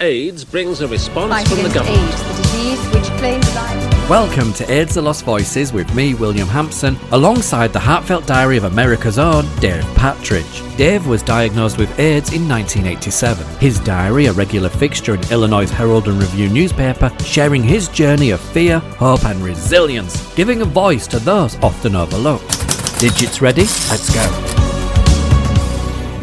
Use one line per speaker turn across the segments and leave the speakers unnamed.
AIDS brings a response
Fight
from the
against
government.
AIDS, the disease which claims life.
Welcome to AIDS the Lost Voices with me, William Hampson, alongside the heartfelt diary of America's own Dave Patridge. Dave was diagnosed with AIDS in 1987. His diary, a regular fixture in Illinois' Herald and Review newspaper, sharing his journey of fear, hope and resilience, giving a voice to those often overlooked. Digits ready? Let's go.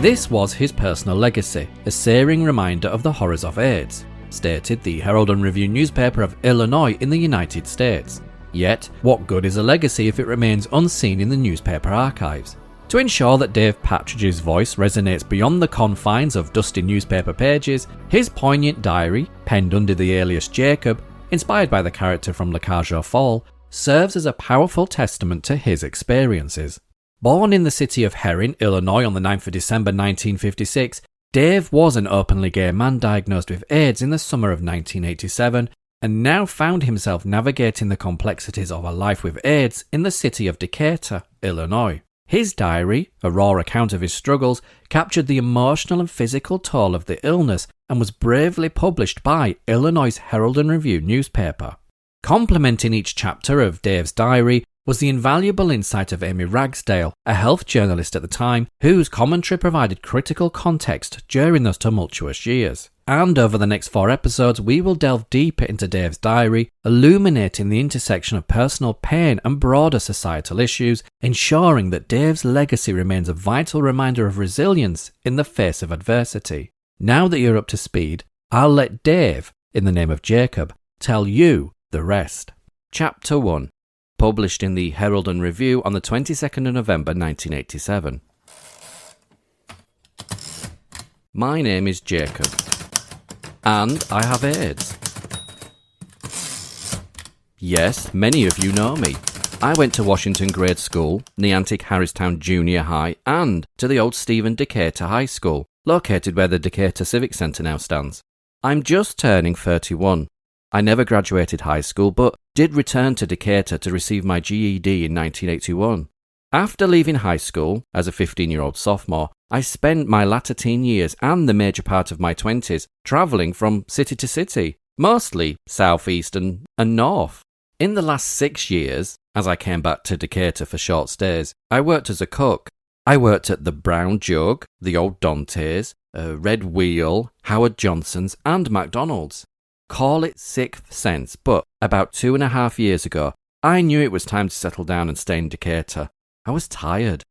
This was his personal legacy, a searing reminder of the horrors of AIDS, stated the Herald and Review newspaper of Illinois in the United States. Yet, what good is a legacy if it remains unseen in the newspaper archives? To ensure that Dave Patridge's voice resonates beyond the confines of dusty newspaper pages, his poignant diary, penned under the alias Jacob, inspired by the character from Cage Aux Folles, serves as a powerful testament to his experiences. Born in the city of Herring, Illinois on the 9th of December 1956, Dave was an openly gay man diagnosed with AIDS in the summer of 1987 and now found himself navigating the complexities of a life with AIDS in the city of Decatur, Illinois. His diary, a raw account of his struggles, captured the emotional and physical toll of the illness and was bravely published by Illinois' Herald and Review newspaper. Complementing each chapter of Dave's diary was the invaluable insight of Amy Ragsdale, a health journalist at the time, whose commentary provided critical context during those tumultuous years. And over the next 4 episodes, we will delve deeper into Dave's diary, illuminating the intersection of personal pain and broader societal issues, ensuring that Dave's legacy remains a vital reminder of resilience in the face of adversity. Now that you're up to speed, I'll let Dave, in the name of Jacob, tell you the rest. Chapter 1. Published in the Herald and Review on the 22nd of November 1987. My name is Jacob, and I have AIDS. Yes, many of you know me. I went to Washington Grade School, Neantic Harristown Junior High, and to the old Stephen Decatur High School, located where the Decatur Civic Centre now stands. I'm just turning 31. I never graduated high school, but did return to Decatur to receive my GED in 1981. After leaving high school, as a 15-year-old sophomore, I spent my latter teen years and the major part of my 20s travelling from city to city, mostly southeast and north. In the last 6 years, as I came back to Decatur for short stays, I worked as a cook. I worked at the Brown Jug, the Old Dante's, Red Wheel, Howard Johnson's and McDonald's. Call it sixth sense, but about 2.5 years ago, I knew it was time to settle down and stay in Decatur. I was tired.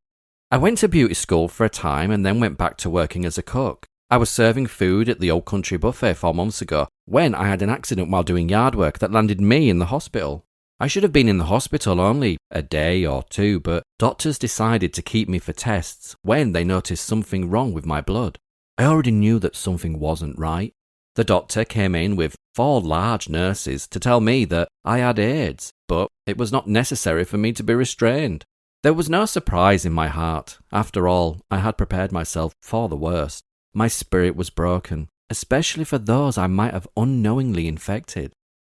I went to beauty school for a time and then went back to working as a cook. I was serving food at the Old Country Buffet 4 months ago when I had an accident while doing yard work that landed me in the hospital. I should have been in the hospital only a day or 2, but doctors decided to keep me for tests when they noticed something wrong with my blood. I already knew that something wasn't right. The doctor came in with 4 large nurses to tell me that I had AIDS, but it was not necessary for me to be restrained. There was no surprise in my heart. After all, I had prepared myself for the worst. My spirit was broken, especially for those I might have unknowingly infected.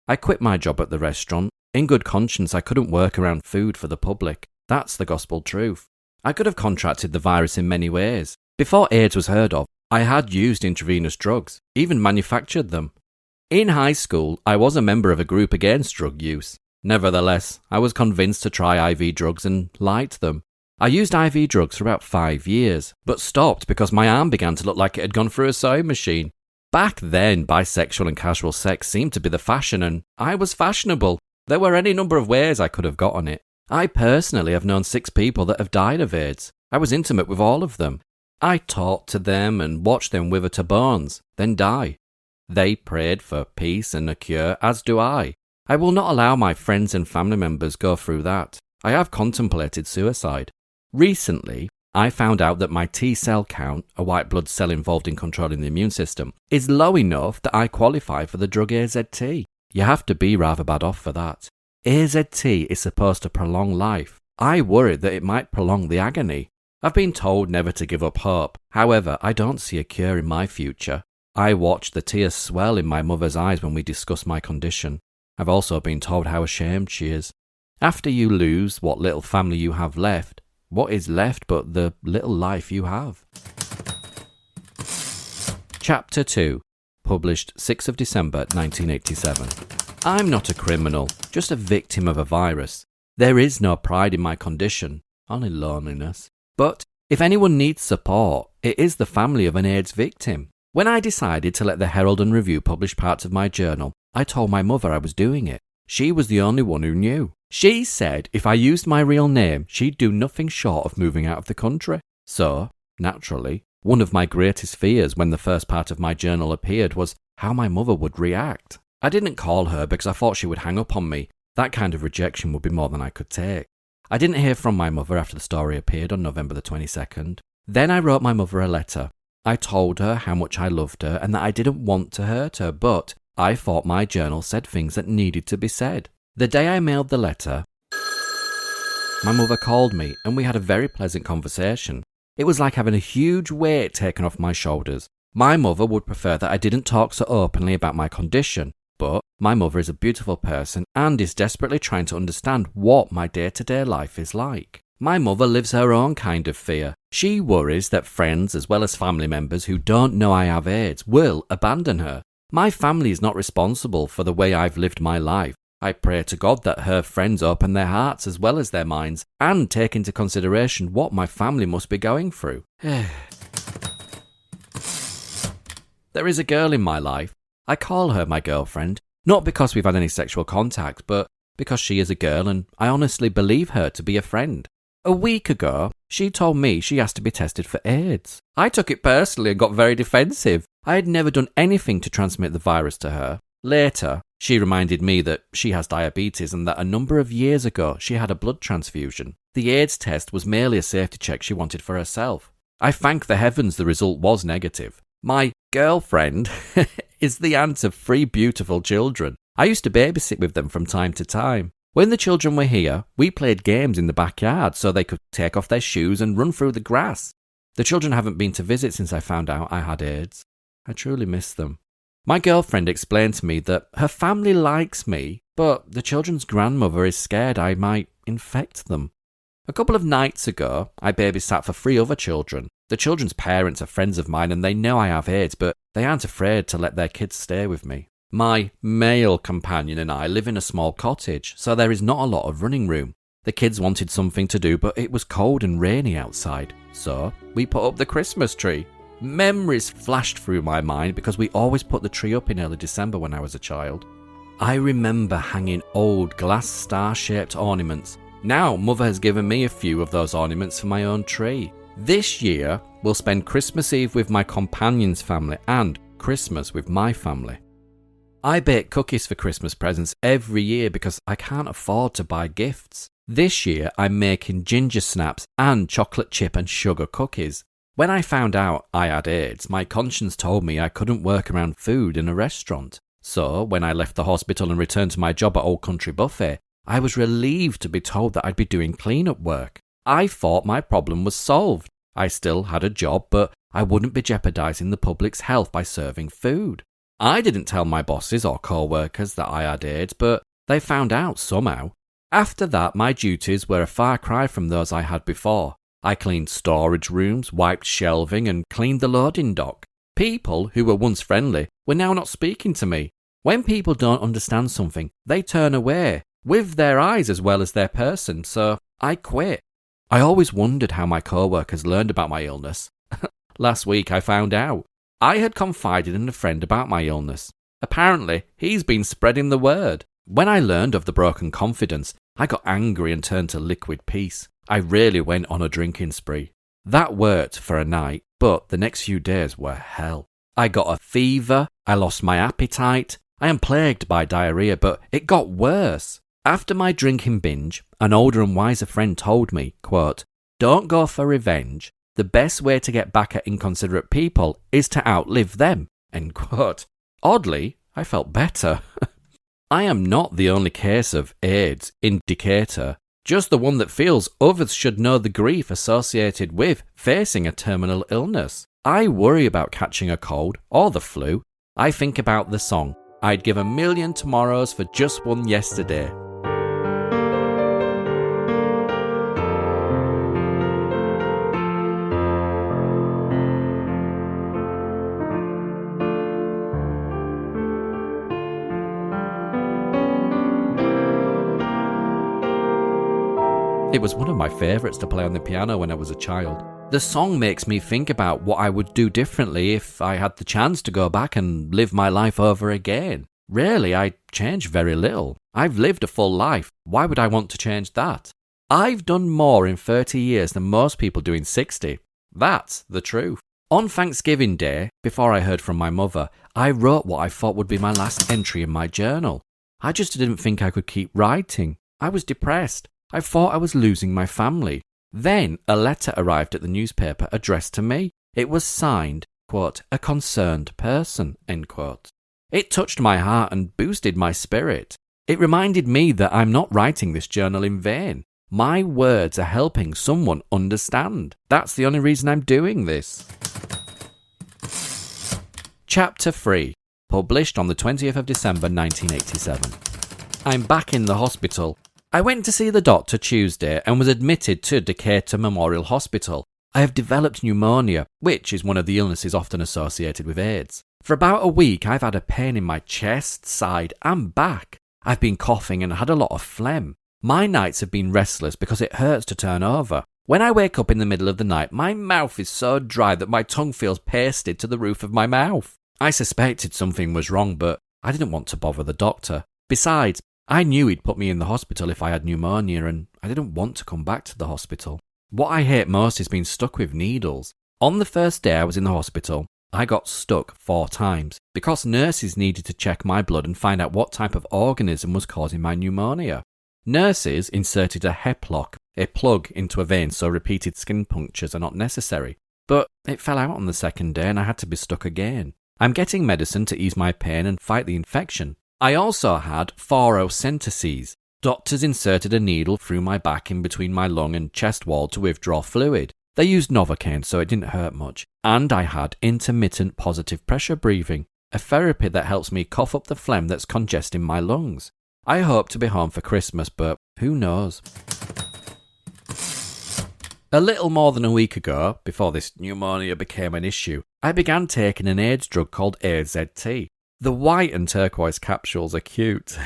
I quit my job at the restaurant. In good conscience, I couldn't work around food for the public. That's the gospel truth. I could have contracted the virus in many ways. Before AIDS was heard of, I had used intravenous drugs, even manufactured them. In high school, I was a member of a group against drug use. Nevertheless, I was convinced to try IV drugs and liked them. I used IV drugs for about 5 years, but stopped because my arm began to look like it had gone through a sewing machine. Back then, bisexual and casual sex seemed to be the fashion, and I was fashionable. There were any number of ways I could have got on it. I personally have known 6 people that have died of AIDS. I was intimate with all of them. I talked to them and watched them wither to bones, then die. They prayed for peace and a cure, as do I. I will not allow my friends and family members go through that. I have contemplated suicide. Recently, I found out that my T-cell count, a white blood cell involved in controlling the immune system, is low enough that I qualify for the drug AZT. You have to be rather bad off for that. AZT is supposed to prolong life. I worried that it might prolong the agony. I've been told never to give up hope. However, I don't see a cure in my future. I watched the tears swell in my mother's eyes when we discussed my condition. I've also been told how ashamed she is. After you lose what little family you have left, what is left but the little life you have? Chapter 2. published 6th of December 1987. I'm not a criminal, just a victim of a virus. There is no pride in my condition, only loneliness. But if anyone needs support, it is the family of an AIDS victim. When I decided to let the Herald and Review publish parts of my journal, I told my mother I was doing it. She was the only one who knew. She said if I used my real name, she'd do nothing short of moving out of the country. So, naturally, one of my greatest fears when the first part of my journal appeared was how my mother would react. I didn't call her because I thought she would hang up on me. That kind of rejection would be more than I could take. I didn't hear from my mother after the story appeared on November the 22nd. Then I wrote my mother a letter. I told her how much I loved her and that I didn't want to hurt her, but I thought my journal said things that needed to be said. The day I mailed the letter, my mother called me and we had a very pleasant conversation. It was like having a huge weight taken off my shoulders. My mother would prefer that I didn't talk so openly about my condition, but my mother is a beautiful person and is desperately trying to understand what my day-to-day life is like. My mother lives her own kind of fear. She worries that friends as well as family members who don't know I have AIDS will abandon her. My family is not responsible for the way I've lived my life. I pray to God that her friends open their hearts as well as their minds and take into consideration what my family must be going through. There is a girl in my life. I call her my girlfriend, not because we've had any sexual contact, but because she is a girl and I honestly believe her to be a friend. A week ago, she told me she has to be tested for AIDS. I took it personally and got very defensive. I had never done anything to transmit the virus to her. Later, she reminded me that she has diabetes and that a number of years ago she had a blood transfusion. The AIDS test was merely a safety check she wanted for herself. I thank the heavens the result was negative. My girlfriend is the aunt of 3 beautiful children. I used to babysit with them from time to time. When the children were here, we played games in the backyard so they could take off their shoes and run through the grass. The children haven't been to visit since I found out I had AIDS. I truly miss them. My girlfriend explained to me that her family likes me, but the children's grandmother is scared I might infect them. A couple of nights ago, I babysat for 3 other children. The children's parents are friends of mine and they know I have AIDS, but they aren't afraid to let their kids stay with me. My male companion and I live in a small cottage, so there is not a lot of running room. The kids wanted something to do, but it was cold and rainy outside, so we put up the Christmas tree. Memories flashed through my mind because we always put the tree up in early December when I was a child. I remember hanging old glass star-shaped ornaments. Now Mother has given me a few of those ornaments for my own tree. This year, we'll spend Christmas Eve with my companion's family and Christmas with my family. I bake cookies for Christmas presents every year because I can't afford to buy gifts. This year I'm making ginger snaps and chocolate chip and sugar cookies. When I found out I had AIDS, my conscience told me I couldn't work around food in a restaurant. So when I left the hospital and returned to my job at Old Country Buffet, I was relieved to be told that I'd be doing clean-up work. I thought my problem was solved. I still had a job, but I wouldn't be jeopardising the public's health by serving food. I didn't tell my bosses or co-workers that I had AIDS, but they found out somehow. After that, my duties were a far cry from those I had before. I cleaned storage rooms, wiped shelving, and cleaned the loading dock. People who were once friendly were now not speaking to me. When people don't understand something, they turn away, with their eyes as well as their person, so I quit. I always wondered how my co-workers learned about my illness. Last week I found out. I had confided in a friend about my illness. Apparently, he's been spreading the word. When I learned of the broken confidence, I got angry and turned to liquid peace. I really went on a drinking spree. That worked for a night, but the next few days were hell. I got a fever, I lost my appetite, I am plagued by diarrhea, but it got worse. After my drinking binge, an older and wiser friend told me, quote, "Don't go for revenge. The best way to get back at inconsiderate people is to outlive them." End quote. Oddly, I felt better. I am not the only case of AIDS in Decatur, just the one that feels others should know the grief associated with facing a terminal illness. I worry about catching a cold or the flu. I think about the song, "I'd give 1,000,000 tomorrows for just one yesterday." It was one of my favourites to play on the piano when I was a child. The song makes me think about what I would do differently if I had the chance to go back and live my life over again. Really, I changed very little. I've lived a full life. Why would I want to change that? I've done more in 30 years than most people do in 60. That's the truth. On Thanksgiving Day, before I heard from my mother, I wrote what I thought would be my last entry in my journal. I just didn't think I could keep writing. I was depressed. I thought I was losing my family. Then a letter arrived at the newspaper addressed to me. It was signed, quote, "a concerned person," end quote. It touched my heart and boosted my spirit. It reminded me that I'm not writing this journal in vain. My words are helping someone understand. That's the only reason I'm doing this. Chapter 3, published on the 20th of December 1987. I'm back in the hospital. I went to see the doctor Tuesday and was admitted to Decatur Memorial Hospital. I have developed pneumonia, which is one of the illnesses often associated with AIDS. For about a week, I've had a pain in my chest, side, and back. I've been coughing and had a lot of phlegm. My nights have been restless because it hurts to turn over. When I wake up in the middle of the night, my mouth is so dry that my tongue feels pasted to the roof of my mouth. I suspected something was wrong, but I didn't want to bother the doctor. Besides, I knew he'd put me in the hospital if I had pneumonia, and I didn't want to come back to the hospital. What I hate most is being stuck with needles. On the first day I was in the hospital, I got stuck 4 times because nurses needed to check my blood and find out what type of organism was causing my pneumonia. Nurses inserted a heplock, a plug into a vein so repeated skin punctures are not necessary. But it fell out on the second day and I had to be stuck again. I'm getting medicine to ease my pain and fight the infection. I also had phorocenteses. Doctors inserted a needle through my back in between my lung and chest wall to withdraw fluid. They used Novocaine so it didn't hurt much. And I had intermittent positive pressure breathing, a therapy that helps me cough up the phlegm that's congesting my lungs. I hope to be home for Christmas, but who knows? A little more than a week ago, before this pneumonia became an issue, I began taking an AIDS drug called AZT. The white and turquoise capsules are cute.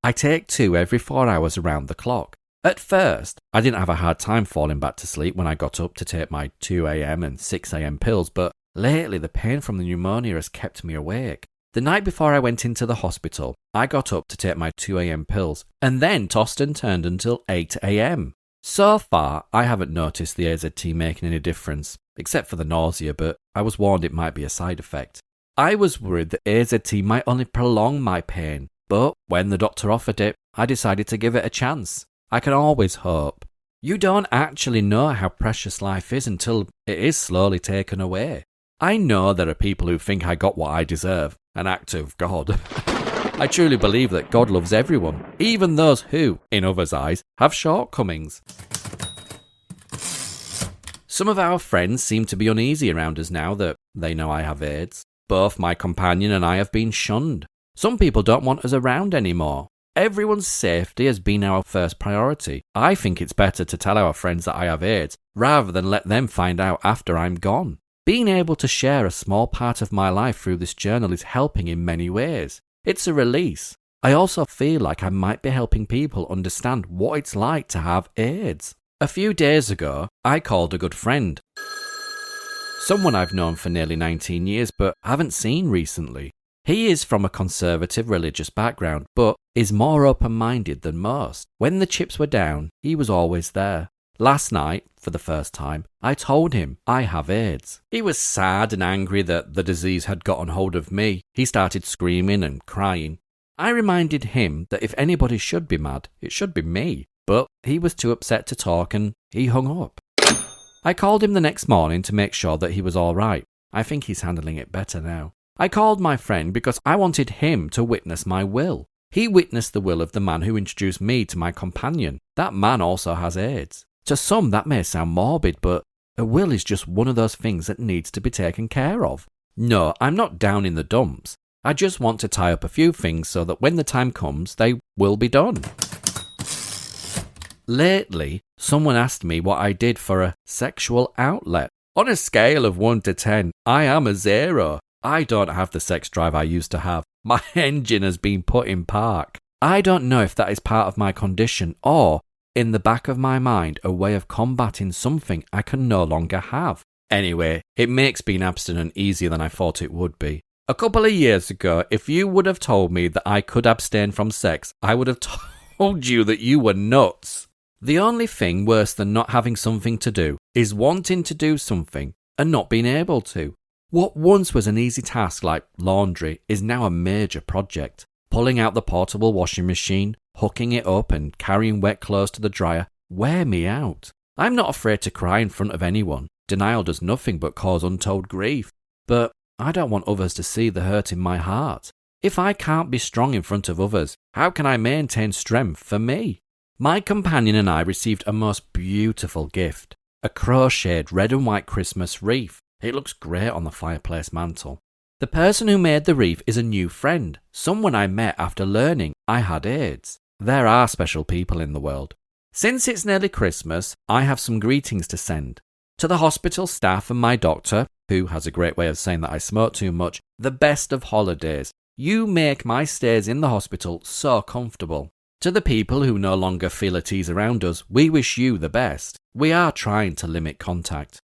I take 2 every 4 hours around the clock. At first, I didn't have a hard time falling back to sleep when I got up to take my 2 a.m. and 6 a.m. pills, but lately the pain from the pneumonia has kept me awake. The night before I went into the hospital, I got up to take my 2 a.m. pills and then tossed and turned until 8 a.m. So far, I haven't noticed the AZT making any difference, except for the nausea, but I was warned it might be a side effect. I was worried that AZT might only prolong my pain, but when the doctor offered it, I decided to give it a chance. I can always hope. You don't actually know how precious life is until it is slowly taken away. I know there are people who think I got what I deserve, an act of God. I truly believe that God loves everyone, even those who, in others' eyes, have shortcomings. Some of our friends seem to be uneasy around us now that they know I have AIDS. Both my companion and I have been shunned. Some people don't want us around anymore. Everyone's safety has been our first priority. I think it's better to tell our friends that I have AIDS, rather than let them find out after I'm gone. Being able to share a small part of my life through this journal is helping in many ways. It's a release. I also feel like I might be helping people understand what it's like to have AIDS. A few days ago, I called a good friend. Someone I've known for nearly 19 years but haven't seen recently. He is from a conservative religious background, but is more open-minded than most. When the chips were down, he was always there. Last night, for the first time, I told him I have AIDS. He was sad and angry that the disease had gotten hold of me. He started screaming and crying. I reminded him that if anybody should be mad, it should be me. But he was too upset to talk and he hung up. I called him the next morning to make sure that he was all right. I think he's handling it better now. I called my friend because I wanted him to witness my will. He witnessed the will of the man who introduced me to my companion. That man also has AIDS. To some that may sound morbid, but a will is just one of those things that needs to be taken care of. No, I'm not down in the dumps. I just want to tie up a few things so that when the time comes, they will be done. Lately, someone asked me what I did for a sexual outlet. On a scale of 1 to 10, I am a 0. I don't have the sex drive I used to have. My engine has been put in park. I don't know if that is part of my condition or in the back of my mind, a way of combating something I can no longer have. Anyway, it makes being abstinent easier than I thought it would be. A couple of years ago, if you would have told me that I could abstain from sex, I would have told you that you were nuts. The only thing worse than not having something to do is wanting to do something and not being able to. What once was an easy task like laundry is now a major project. Pulling out the portable washing machine, hooking it up and carrying wet clothes to the dryer wear me out. I'm not afraid to cry in front of anyone. Denial does nothing but cause untold grief. But I don't want others to see the hurt in my heart. If I can't be strong in front of others, how can I maintain strength for me? My companion and I received a most beautiful gift. A crocheted red and white Christmas wreath. It looks great on the fireplace mantel. The person who made the wreath is a new friend, someone I met after learning I had AIDS. There are special people in the world. Since it's nearly Christmas, I have some greetings to send. To the hospital staff and my doctor, who has a great way of saying that I smoke too much, the best of holidays. You make my stays in the hospital so comfortable. To the people who no longer feel at ease around us, we wish you the best. We are trying to limit contact.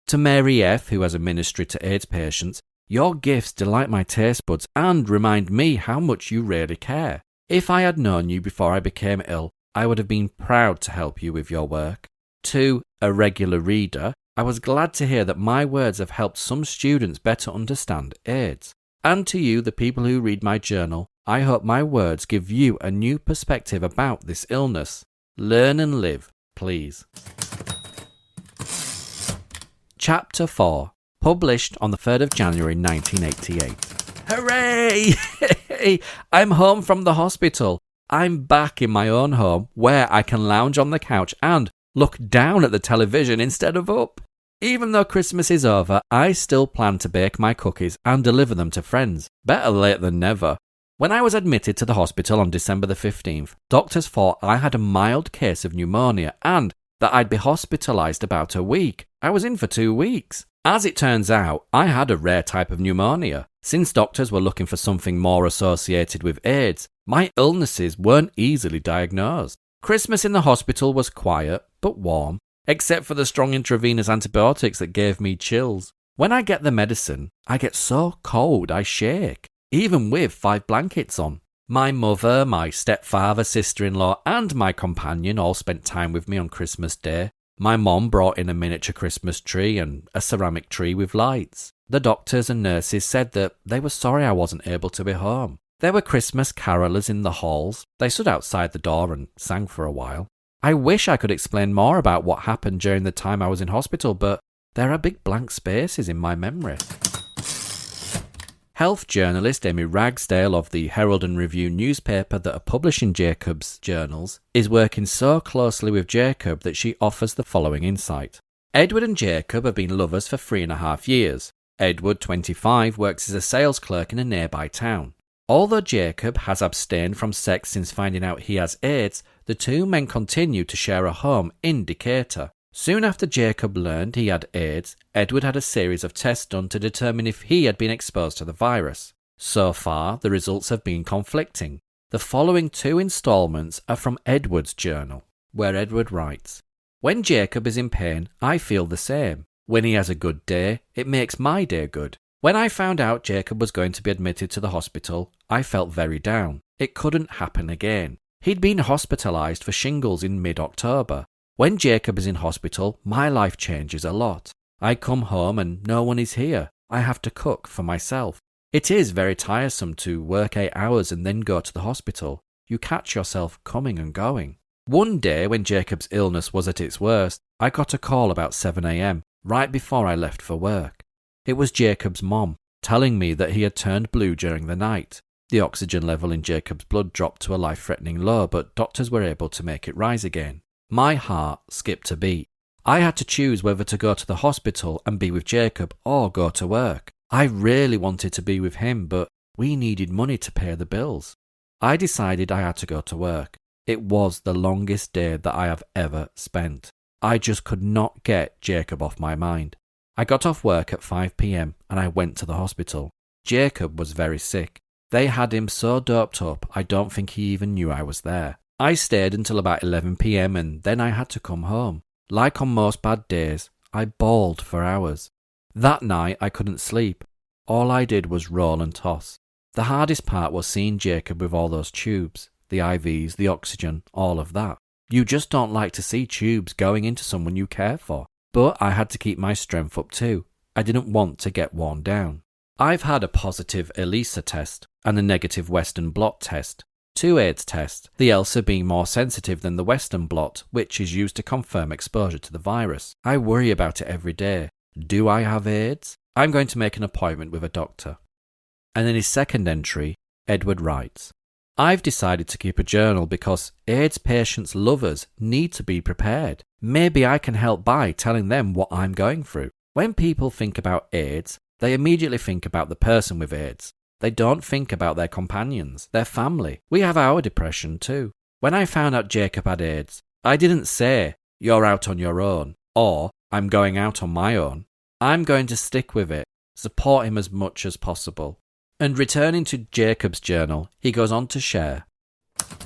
To Mary F., who has a ministry to AIDS patients, your gifts delight my taste buds and remind me how much you really care. If I had known you before I became ill, I would have been proud to help you with your work. To a regular reader, I was glad to hear that my words have helped some students better understand AIDS. And to you, the people who read my journal, I hope my words give you a new perspective about this illness. Learn and live, please. Chapter 4, published on the 3rd of January 1988. Hooray! I'm home from the hospital. I'm back in my own home where I can lounge on the couch and look down at the television instead of up. Even though Christmas is over, I still plan to bake my cookies and deliver them to friends. Better late than never. When I was admitted to the hospital on December the 15th, doctors thought I had a mild case of pneumonia and that I'd be hospitalised about a week. I was in for 2 weeks. As it turns out, I had a rare type of pneumonia. Since doctors were looking for something more associated with AIDS, my illnesses weren't easily diagnosed. Christmas in the hospital was quiet, but warm, except for the strong intravenous antibiotics that gave me chills. When I get the medicine, I get so cold I shake, even with 5 blankets on. My mother, my stepfather, sister-in-law, and my companion all spent time with me on Christmas Day. My mom brought in a miniature Christmas tree and a ceramic tree with lights. The doctors and nurses said that they were sorry I wasn't able to be home. There were Christmas carolers in the halls. They stood outside the door and sang for a while. I wish I could explain more about what happened during the time I was in hospital, but there are big blank spaces in my memory. Health journalist Amy Ragsdale of the Herald and Review newspaper that are publishing Jacob's journals is working so closely with Jacob that she offers the following insight. Edward and Jacob have been lovers for 3.5 years. Edward, 25, works as a sales clerk in a nearby town. Although Jacob has abstained from sex since finding out he has AIDS, the two men continue to share a home in Decatur. Soon after Jacob learned he had AIDS, Edward had a series of tests done to determine if he had been exposed to the virus. So far, the results have been conflicting. The following 2 installments are from Edward's journal, where Edward writes, "When Jacob is in pain, I feel the same. When he has a good day, it makes my day good. When I found out Jacob was going to be admitted to the hospital, I felt very down. It couldn't happen again. He'd been hospitalised for shingles in mid-October. When Jacob is in hospital, my life changes a lot. I come home and no one is here. I have to cook for myself. It is very tiresome to work 8 hours and then go to the hospital. You catch yourself coming and going. One day when Jacob's illness was at its worst, I got a call about 7 a.m, right before I left for work. It was Jacob's mom, telling me that he had turned blue during the night. The oxygen level in Jacob's blood dropped to a life-threatening low, but doctors were able to make it rise again. My heart skipped a beat. I had to choose whether to go to the hospital and be with Jacob or go to work. I really wanted to be with him, but we needed money to pay the bills. I decided I had to go to work. It was the longest day that I have ever spent. I just could not get Jacob off my mind. I got off work at 5 p.m. and I went to the hospital. Jacob was very sick. They had him so doped up I don't think he even knew I was there. I stayed until about 11 p.m. and then I had to come home. Like on most bad days, I bawled for hours. That night I couldn't sleep. All I did was roll and toss. The hardest part was seeing Jacob with all those tubes, the IVs, the oxygen, all of that. You just don't like to see tubes going into someone you care for. But I had to keep my strength up too. I didn't want to get worn down. I've had a positive ELISA test and a negative Western blot test. 2 AIDS tests, the ELSA being more sensitive than the Western blot, which is used to confirm exposure to the virus. I worry about it every day. Do I have AIDS? I'm going to make an appointment with a doctor. And in his second entry, Edward writes, I've decided to keep a journal because AIDS patients' lovers need to be prepared. Maybe I can help by telling them what I'm going through. When people think about AIDS, they immediately think about the person with AIDS. They don't think about their companions, their family. We have our depression too. When I found out Jacob had AIDS, I didn't say, you're out on your own, or I'm going out on my own. I'm going to stick with it, support him as much as possible. And returning to Jacob's journal, he goes on to share,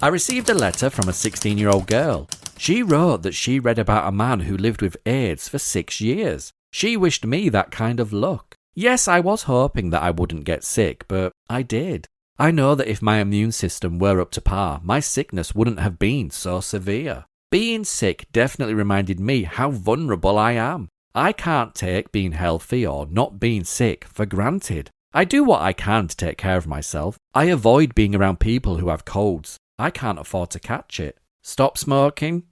I received a letter from a 16-year-old girl. She wrote that she read about a man who lived with AIDS for 6 years. She wished me that kind of luck. Yes, I was hoping that I wouldn't get sick, but I did. I know that if my immune system were up to par, my sickness wouldn't have been so severe. Being sick definitely reminded me how vulnerable I am. I can't take being healthy or not being sick for granted. I do what I can to take care of myself. I avoid being around people who have colds. I can't afford to catch it. Stop smoking?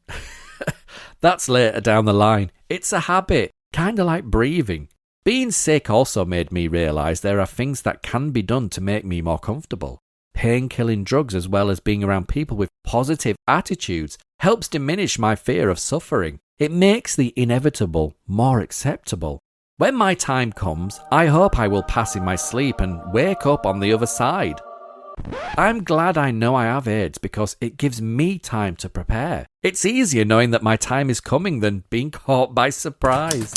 That's later down the line. It's a habit, kind of like breathing. Being sick also made me realise there are things that can be done to make me more comfortable. Pain-killing drugs as well as being around people with positive attitudes helps diminish my fear of suffering. It makes the inevitable more acceptable. When my time comes, I hope I will pass in my sleep and wake up on the other side. I'm glad I know I have AIDS because it gives me time to prepare. It's easier knowing that my time is coming than being caught by surprise.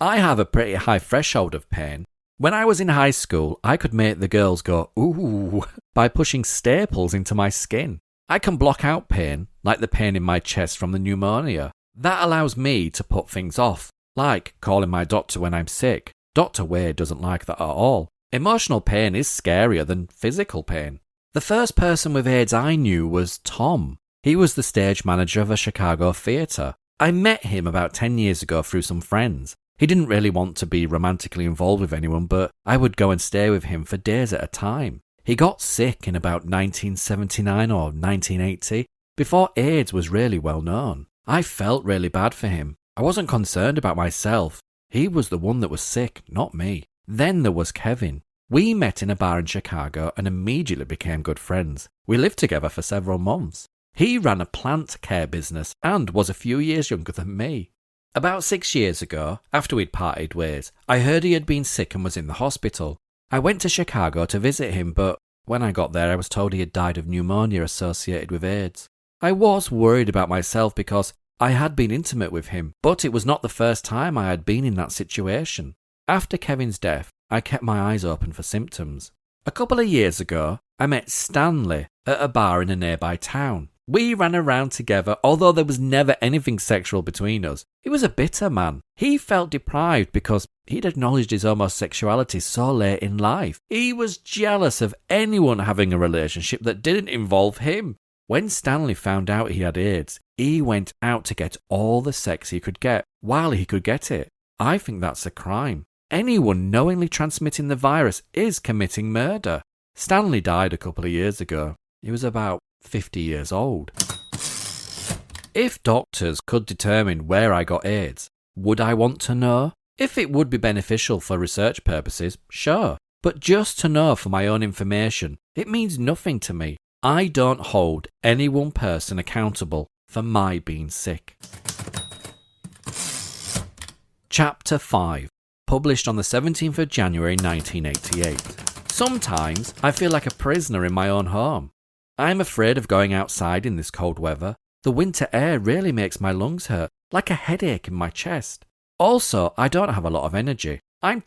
I have a pretty high threshold of pain. When I was in high school, I could make the girls go, ooh, by pushing staples into my skin. I can block out pain, like the pain in my chest from the pneumonia. That allows me to put things off, like calling my doctor when I'm sick. Dr. Wade doesn't like that at all. Emotional pain is scarier than physical pain. The first person with AIDS I knew was Tom. He was the stage manager of a Chicago theatre. I met him about 10 years ago through some friends. He didn't really want to be romantically involved with anyone, but I would go and stay with him for days at a time. He got sick in about 1979 or 1980, before AIDS was really well known. I felt really bad for him. I wasn't concerned about myself. He was the one that was sick, not me. Then there was Kevin. We met in a bar in Chicago and immediately became good friends. We lived together for several months. He ran a plant care business and was a few years younger than me. About 6 years ago, after we'd parted ways, I heard he had been sick and was in the hospital. I went to Chicago to visit him, but when I got there I was told he had died of pneumonia associated with AIDS. I was worried about myself because I had been intimate with him, but it was not the first time I had been in that situation. After Kevin's death, I kept my eyes open for symptoms. A couple of years ago, I met Stanley at a bar in a nearby town. We ran around together, although there was never anything sexual between us. He was a bitter man. He felt deprived because he'd acknowledged his homosexuality so late in life. He was jealous of anyone having a relationship that didn't involve him. When Stanley found out he had AIDS, he went out to get all the sex he could get while he could get it. I think that's a crime. Anyone knowingly transmitting the virus is committing murder. Stanley died a couple of years ago. He was about 50 years old. If doctors could determine where I got AIDS, would I want to know? If it would be beneficial for research purposes, sure. But just to know for my own information, it means nothing to me. I don't hold any one person accountable for my being sick. Chapter 5, published on the 17th of January 1988. Sometimes I feel like a prisoner in my own home. I'm afraid of going outside in this cold weather. The winter air really makes my lungs hurt, like a headache in my chest. Also, I don't have a lot of energy. I'm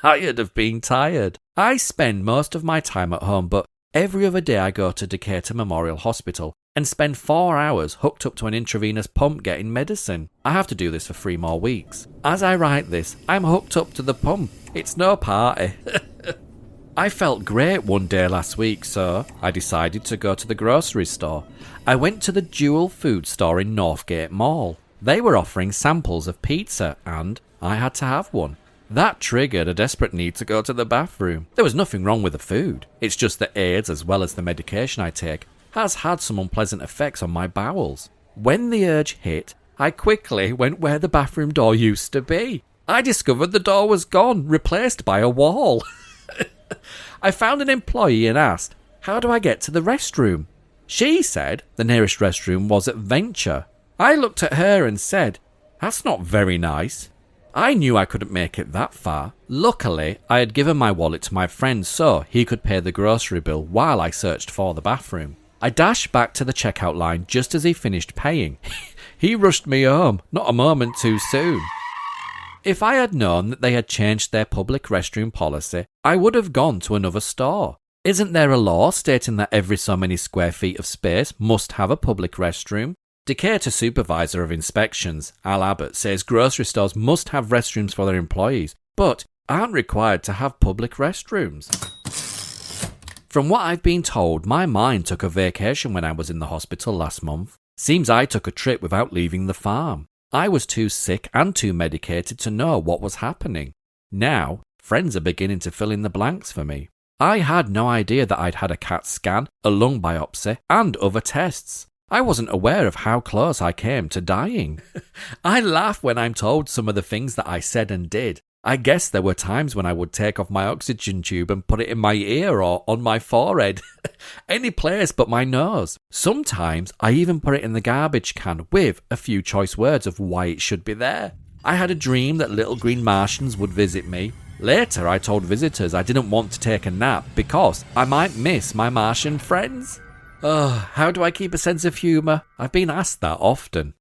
tired of being tired. I spend most of my time at home, but Every other day I go to Decatur Memorial Hospital and spend 4 hours hooked up to an intravenous pump getting medicine. I have to do this for 3 more weeks. As I write this, I'm hooked up to the pump. It's no party. I felt great one day last week, so I decided to go to the grocery store. I went to the Jewel food store in Northgate Mall. They were offering samples of pizza and I had to have one. That triggered a desperate need to go to the bathroom. There was nothing wrong with the food. It's just that AIDS, as well as the medication I take, has had some unpleasant effects on my bowels. When the urge hit, I quickly went where the bathroom door used to be. I discovered the door was gone, replaced by a wall. I found an employee and asked, "How do I get to the restroom?" She said the nearest restroom was at Venture. I looked at her and said, "That's not very nice." I knew I couldn't make it that far. Luckily, I had given my wallet to my friend so he could pay the grocery bill while I searched for the bathroom. I dashed back to the checkout line just as he finished paying. He rushed me home, not a moment too soon. If I had known that they had changed their public restroom policy, I would have gone to another store. Isn't there a law stating that every so many square feet of space must have a public restroom? Decatur Supervisor of Inspections, Al Abbott, says grocery stores must have restrooms for their employees, but aren't required to have public restrooms. From what I've been told, my mind took a vacation when I was in the hospital last month. Seems I took a trip without leaving the farm. I was too sick and too medicated to know what was happening. Now, friends are beginning to fill in the blanks for me. I had no idea that I'd had a CAT scan, a lung biopsy, and other tests. I wasn't aware of how close I came to dying. I laugh when I'm told some of the things that I said and did. I guess there were times when I would take off my oxygen tube and put it in my ear or on my forehead. Any place but my nose. Sometimes I even put it in the garbage can with a few choice words of why it should be there. I had a dream that little green Martians would visit me. Later I told visitors I didn't want to take a nap because I might miss my Martian friends. Oh, how do I keep a sense of humour? I've been asked that often.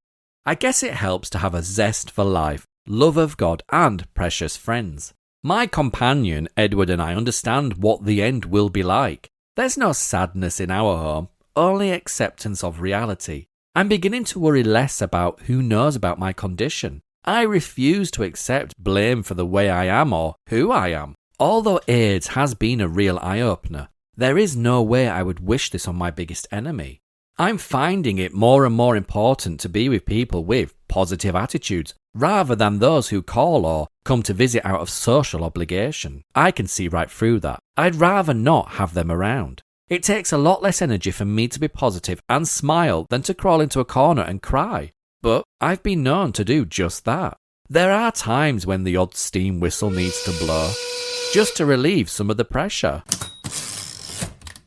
I guess it helps to have a zest for life, love of God and precious friends. My companion, Edward, and I understand what the end will be like. There's no sadness in our home, only acceptance of reality. I'm beginning to worry less about who knows about my condition. I refuse to accept blame for the way I am or who I am. Although AIDS has been a real eye-opener, there is no way I would wish this on my biggest enemy. I'm finding it more and more important to be with people with positive attitudes, rather than those who call or come to visit out of social obligation. I can see right through that. I'd rather not have them around. It takes a lot less energy for me to be positive and smile than to crawl into a corner and cry. But I've been known to do just that. There are times when the odd steam whistle needs to blow, just to relieve some of the pressure.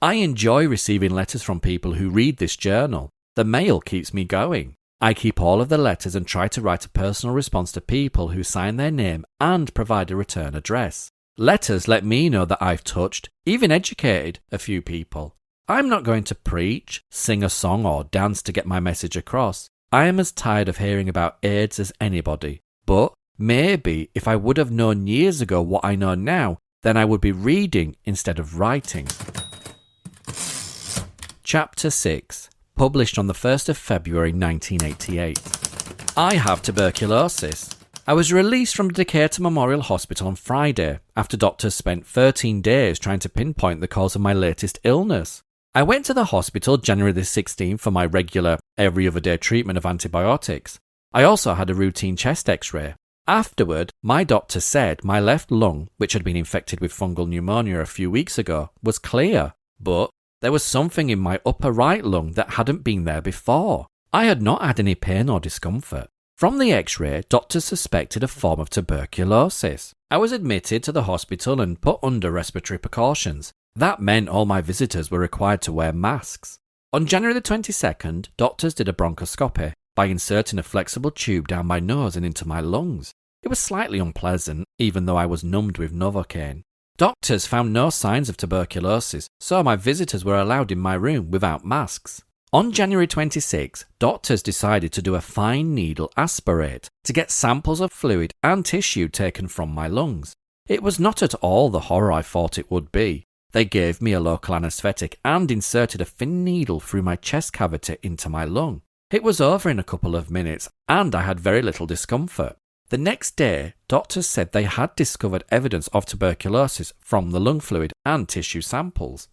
I enjoy receiving letters from people who read this journal. The mail keeps me going. I keep all of the letters and try to write a personal response to people who sign their name and provide a return address. Letters let me know that I've touched, even educated, a few people. I'm not going to preach, sing a song or dance to get my message across. I am as tired of hearing about AIDS as anybody. But maybe if I would have known years ago what I know now, then I would be reading instead of writing. Chapter 6, published on the 1st of February 1988. I have tuberculosis. I was released from Decatur Memorial Hospital on Friday after doctors spent 13 days trying to pinpoint the cause of my latest illness. I went to the hospital January the 16th for my regular every other day treatment of antibiotics. I also had a routine chest x-ray. Afterward, my doctor said my left lung, which had been infected with fungal pneumonia a few weeks ago, was clear, but there was something in my upper right lung that hadn't been there before. I had not had any pain or discomfort. From the x-ray, doctors suspected a form of tuberculosis. I was admitted to the hospital and put under respiratory precautions. That meant all my visitors were required to wear masks. On January the 22nd, doctors did a bronchoscopy by inserting a flexible tube down my nose and into my lungs. It was slightly unpleasant, even though I was numbed with Novocaine. Doctors found no signs of tuberculosis, so my visitors were allowed in my room without masks. On January 26, doctors decided to do a fine needle aspirate to get samples of fluid and tissue taken from my lungs. It was not at all the horror I thought it would be. They gave me a local anaesthetic and inserted a thin needle through my chest cavity into my lung. It was over in a couple of minutes and I had very little discomfort. The next day, doctors said they had discovered evidence of tuberculosis from the lung fluid and tissue samples.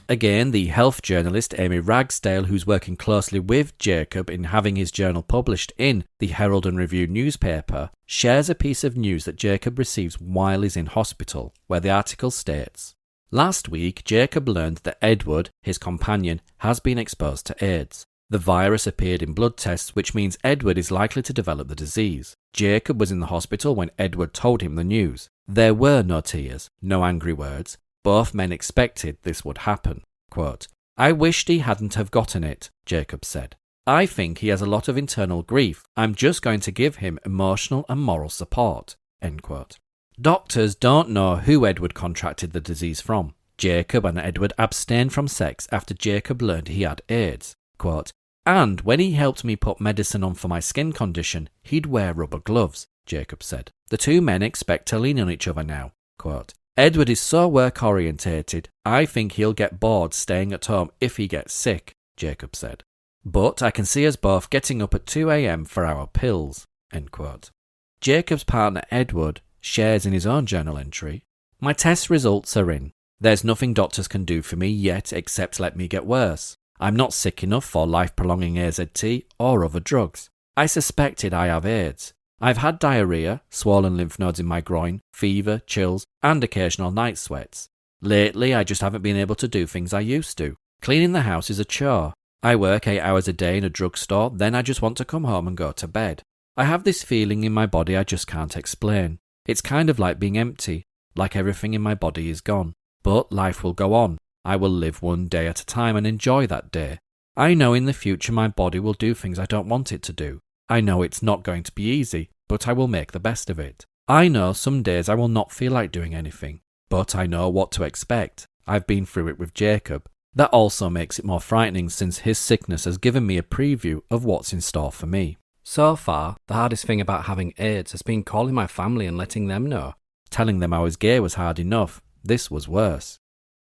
Again, the health journalist Amy Ragsdale, who's working closely with Jacob in having his journal published in the Herald and Review newspaper, shares a piece of news that Jacob receives while he's in hospital, where the article states, "Last week, Jacob learned that Edward, his companion, has been exposed to AIDS. The virus appeared in blood tests, which means Edward is likely to develop the disease. Jacob was in the hospital when Edward told him the news. There were no tears, no angry words. Both men expected this would happen." Quote, "I wished he hadn't have gotten it," Jacob said. "I think he has a lot of internal grief. I'm just going to give him emotional and moral support." End quote. Doctors don't know who Edward contracted the disease from. Jacob and Edward abstained from sex after Jacob learned he had AIDS. Quote, "And when he helped me put medicine on for my skin condition, he'd wear rubber gloves," Jacob said. "The two men expect to lean on each other now." Quote, "Edward is so work-orientated, I think he'll get bored staying at home if he gets sick," Jacob said. "But I can see us both getting up at 2 a.m. for our pills." End quote. Jacob's partner Edward shares in his own journal entry, "My test results are in. There's nothing doctors can do for me yet except let me get worse. I'm not sick enough for life-prolonging AZT or other drugs. I suspected I have AIDS. I've had diarrhea, swollen lymph nodes in my groin, fever, chills, and occasional night sweats. Lately, I just haven't been able to do things I used to. Cleaning the house is a chore. I work 8 hours a day in a drugstore, then I just want to come home and go to bed. I have this feeling in my body I just can't explain. It's kind of like being empty, like everything in my body is gone. But life will go on. I will live one day at a time and enjoy that day. I know in the future my body will do things I don't want it to do. I know it's not going to be easy, but I will make the best of it. I know some days I will not feel like doing anything, but I know what to expect. I've been through it with Jacob. That also makes it more frightening since his sickness has given me a preview of what's in store for me. So far, the hardest thing about having AIDS has been calling my family and letting them know. Telling them I was gay was hard enough. This was worse.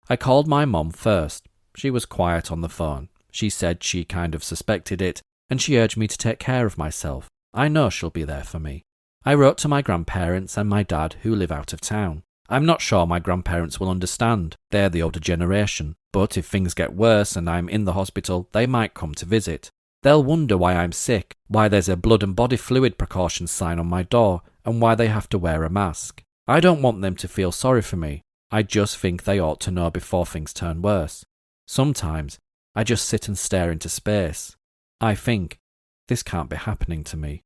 I called my mom first. She was quiet on the phone. She said she kind of suspected it, and she urged me to take care of myself. I know she'll be there for me. I wrote to my grandparents and my dad who live out of town. I'm not sure my grandparents will understand. They're the older generation. But if things get worse and I'm in the hospital, they might come to visit. They'll wonder why I'm sick, why there's a blood and body fluid precaution sign on my door, and why they have to wear a mask. I don't want them to feel sorry for me. I just think they ought to know before things turn worse. Sometimes, I just sit and stare into space. I think, this can't be happening to me.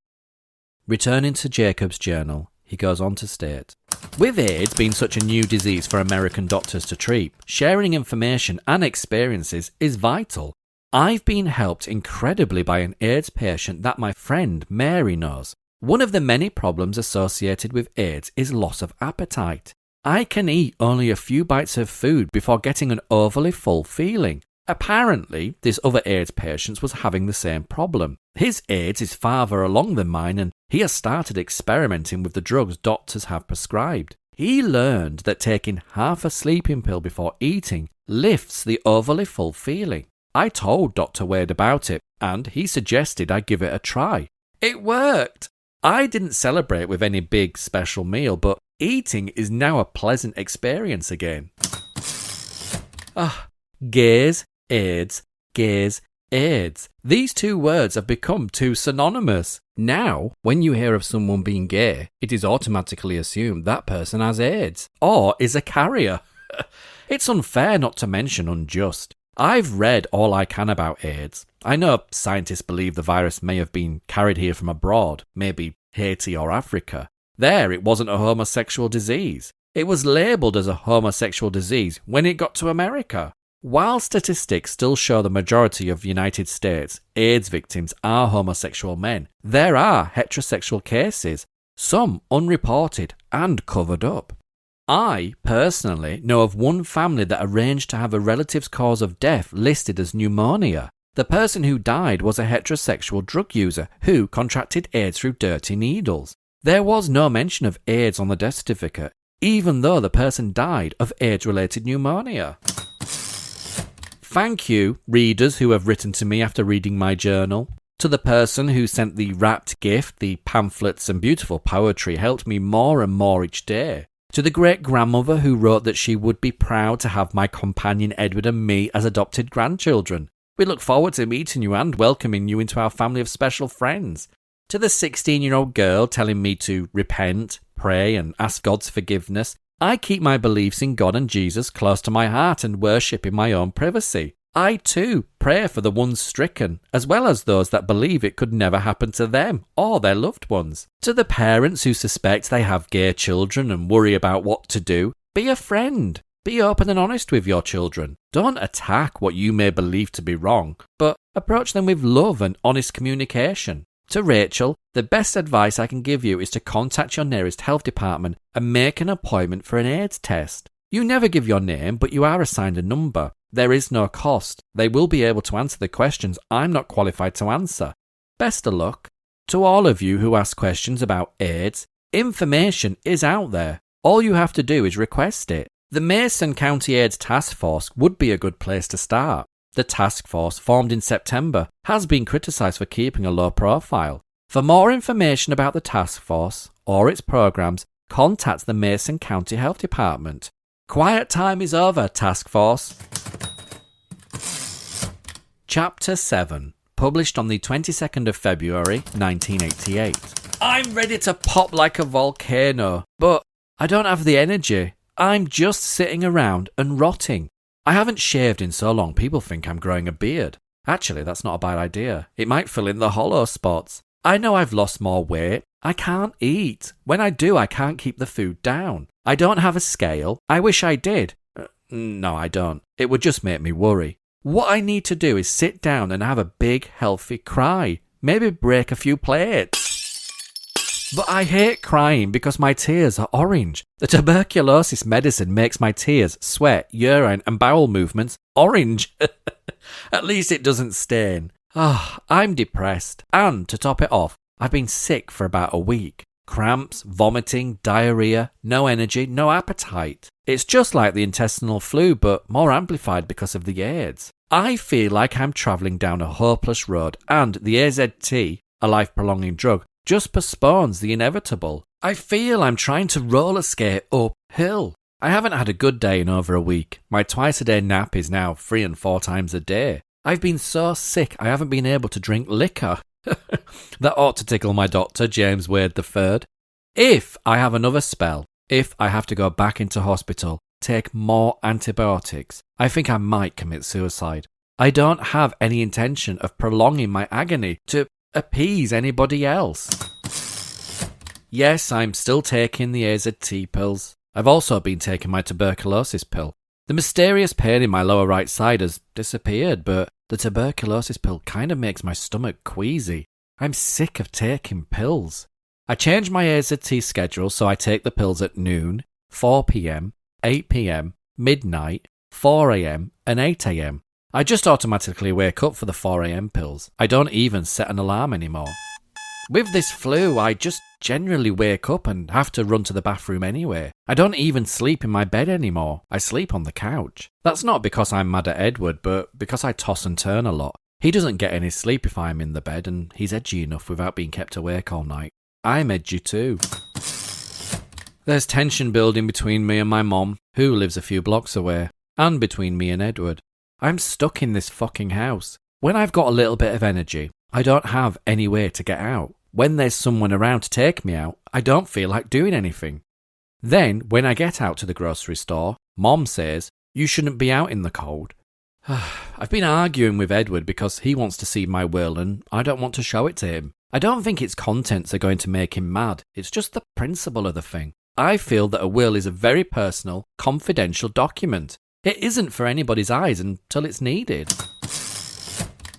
Returning to Jacob's journal, he goes on to state, with AIDS being such a new disease for American doctors to treat, sharing information and experiences is vital. I've been helped incredibly by an AIDS patient that my friend Mary knows. One of the many problems associated with AIDS is loss of appetite. I can eat only a few bites of food before getting an overly full feeling. Apparently, this other AIDS patient was having the same problem. His AIDS is farther along than mine and he has started experimenting with the drugs doctors have prescribed. He learned that taking half a sleeping pill before eating lifts the overly full feeling. I told Dr. Wade about it and he suggested I give it a try. It worked! I didn't celebrate with any big special meal, but eating is now a pleasant experience again. Gays, AIDS, gays, AIDS. These two words have become too synonymous. Now, when you hear of someone being gay, it is automatically assumed that person has AIDS, or is a carrier. It's unfair, not to mention unjust. I've read all I can about AIDS. I know scientists believe the virus may have been carried here from abroad, maybe Haiti or Africa. There, it wasn't a homosexual disease. It was labelled as a homosexual disease when it got to America. While statistics still show the majority of United States AIDS victims are homosexual men, there are heterosexual cases, some unreported and covered up. I, personally, know of one family that arranged to have a relative's cause of death listed as pneumonia. The person who died was a heterosexual drug user who contracted AIDS through dirty needles. There was no mention of AIDS on the death certificate. even though the person died of AIDS-related pneumonia. Thank you, readers who have written to me after reading my journal. To the person who sent the wrapped gift, the pamphlets and beautiful poetry helped me more and more each day. To the great-grandmother who wrote that she would be proud to have my companion Edward and me as adopted grandchildren. We look forward to meeting you and welcoming you into our family of special friends. To the 16-year-old girl telling me to repent, pray and ask God's forgiveness, I keep my beliefs in God and Jesus close to my heart and worship in my own privacy. I too pray for the ones stricken, as well as those that believe it could never happen to them or their loved ones. To the parents who suspect they have gay children and worry about what to do, be a friend. Be open and honest with your children. Don't attack what you may believe to be wrong, but approach them with love and honest communication. To Rachel, the best advice I can give you is to contact your nearest health department and make an appointment for an AIDS test. You never give your name, but you are assigned a number. There is no cost. They will be able to answer the questions I'm not qualified to answer. Best of luck. To all of you who ask questions about AIDS, information is out there. All you have to do is request it. The Mason County AIDS Task Force would be a good place to start. The task force, formed in September, has been criticised for keeping a low profile. For more information about the task force or its programs, contact the Mason County Health Department. Quiet time is over, task force. Chapter 7, published on the 22nd of February, 1988. I'm ready to pop like a volcano, but I don't have the energy. I'm just sitting around and rotting. I haven't shaved in so long people think I'm growing a beard. Actually, that's not a bad idea. It might fill in the hollow spots. I know I've lost more weight. I can't eat. When I do, I can't keep the food down. I don't have a scale. I wish I did. No, I don't. It would just make me worry. What I need to do is sit down and have a big, healthy cry. Maybe break a few plates. But I hate crying because my tears are orange. The tuberculosis medicine makes my tears, sweat, urine and bowel movements orange. At least it doesn't stain. I'm depressed. And to top it off, I've been sick for about a week. Cramps, vomiting, diarrhea, no energy, no appetite. It's just like the intestinal flu, but more amplified because of the AIDS. I feel like I'm travelling down a hopeless road, and the AZT, a life-prolonging drug, just postpones the inevitable. I feel I'm trying to roller skate uphill. I haven't had a good day in over a week. My twice-a-day nap is now 3 and 4 times a day. I've been so sick I haven't been able to drink liquor. That ought to tickle my doctor, James Wade III. If I have another spell, if I have to go back into hospital, take more antibiotics, I think I might commit suicide. I don't have any intention of prolonging my agony to appease anybody else. Yes, I'm still taking the AZT pills. I've also been taking my tuberculosis pill. The mysterious pain in my lower right side has disappeared, but the tuberculosis pill kind of makes my stomach queasy. I'm sick of taking pills. I changed my AZT schedule so I take the pills at noon, 4 p.m, 8 p.m, midnight, 4 a.m, and 8 a.m. I just automatically wake up for the 4 a.m. pills. I don't even set an alarm anymore. With this flu, I just generally wake up and have to run to the bathroom anyway. I don't even sleep in my bed anymore. I sleep on the couch. That's not because I'm mad at Edward, but because I toss and turn a lot. He doesn't get any sleep if I'm in the bed, and he's edgy enough without being kept awake all night. I'm edgy too. There's tension building between me and my mom, who lives a few blocks away, and between me and Edward. I'm stuck in this fucking house. When I've got a little bit of energy, I don't have any way to get out. When there's someone around to take me out, I don't feel like doing anything. Then, when I get out to the grocery store, Mom says, "You shouldn't be out in the cold." I've been arguing with Edward because he wants to see my will and I don't want to show it to him. I don't think its contents are going to make him mad. It's just the principle of the thing. I feel that a will is a very personal, confidential document. It isn't for anybody's eyes until it's needed.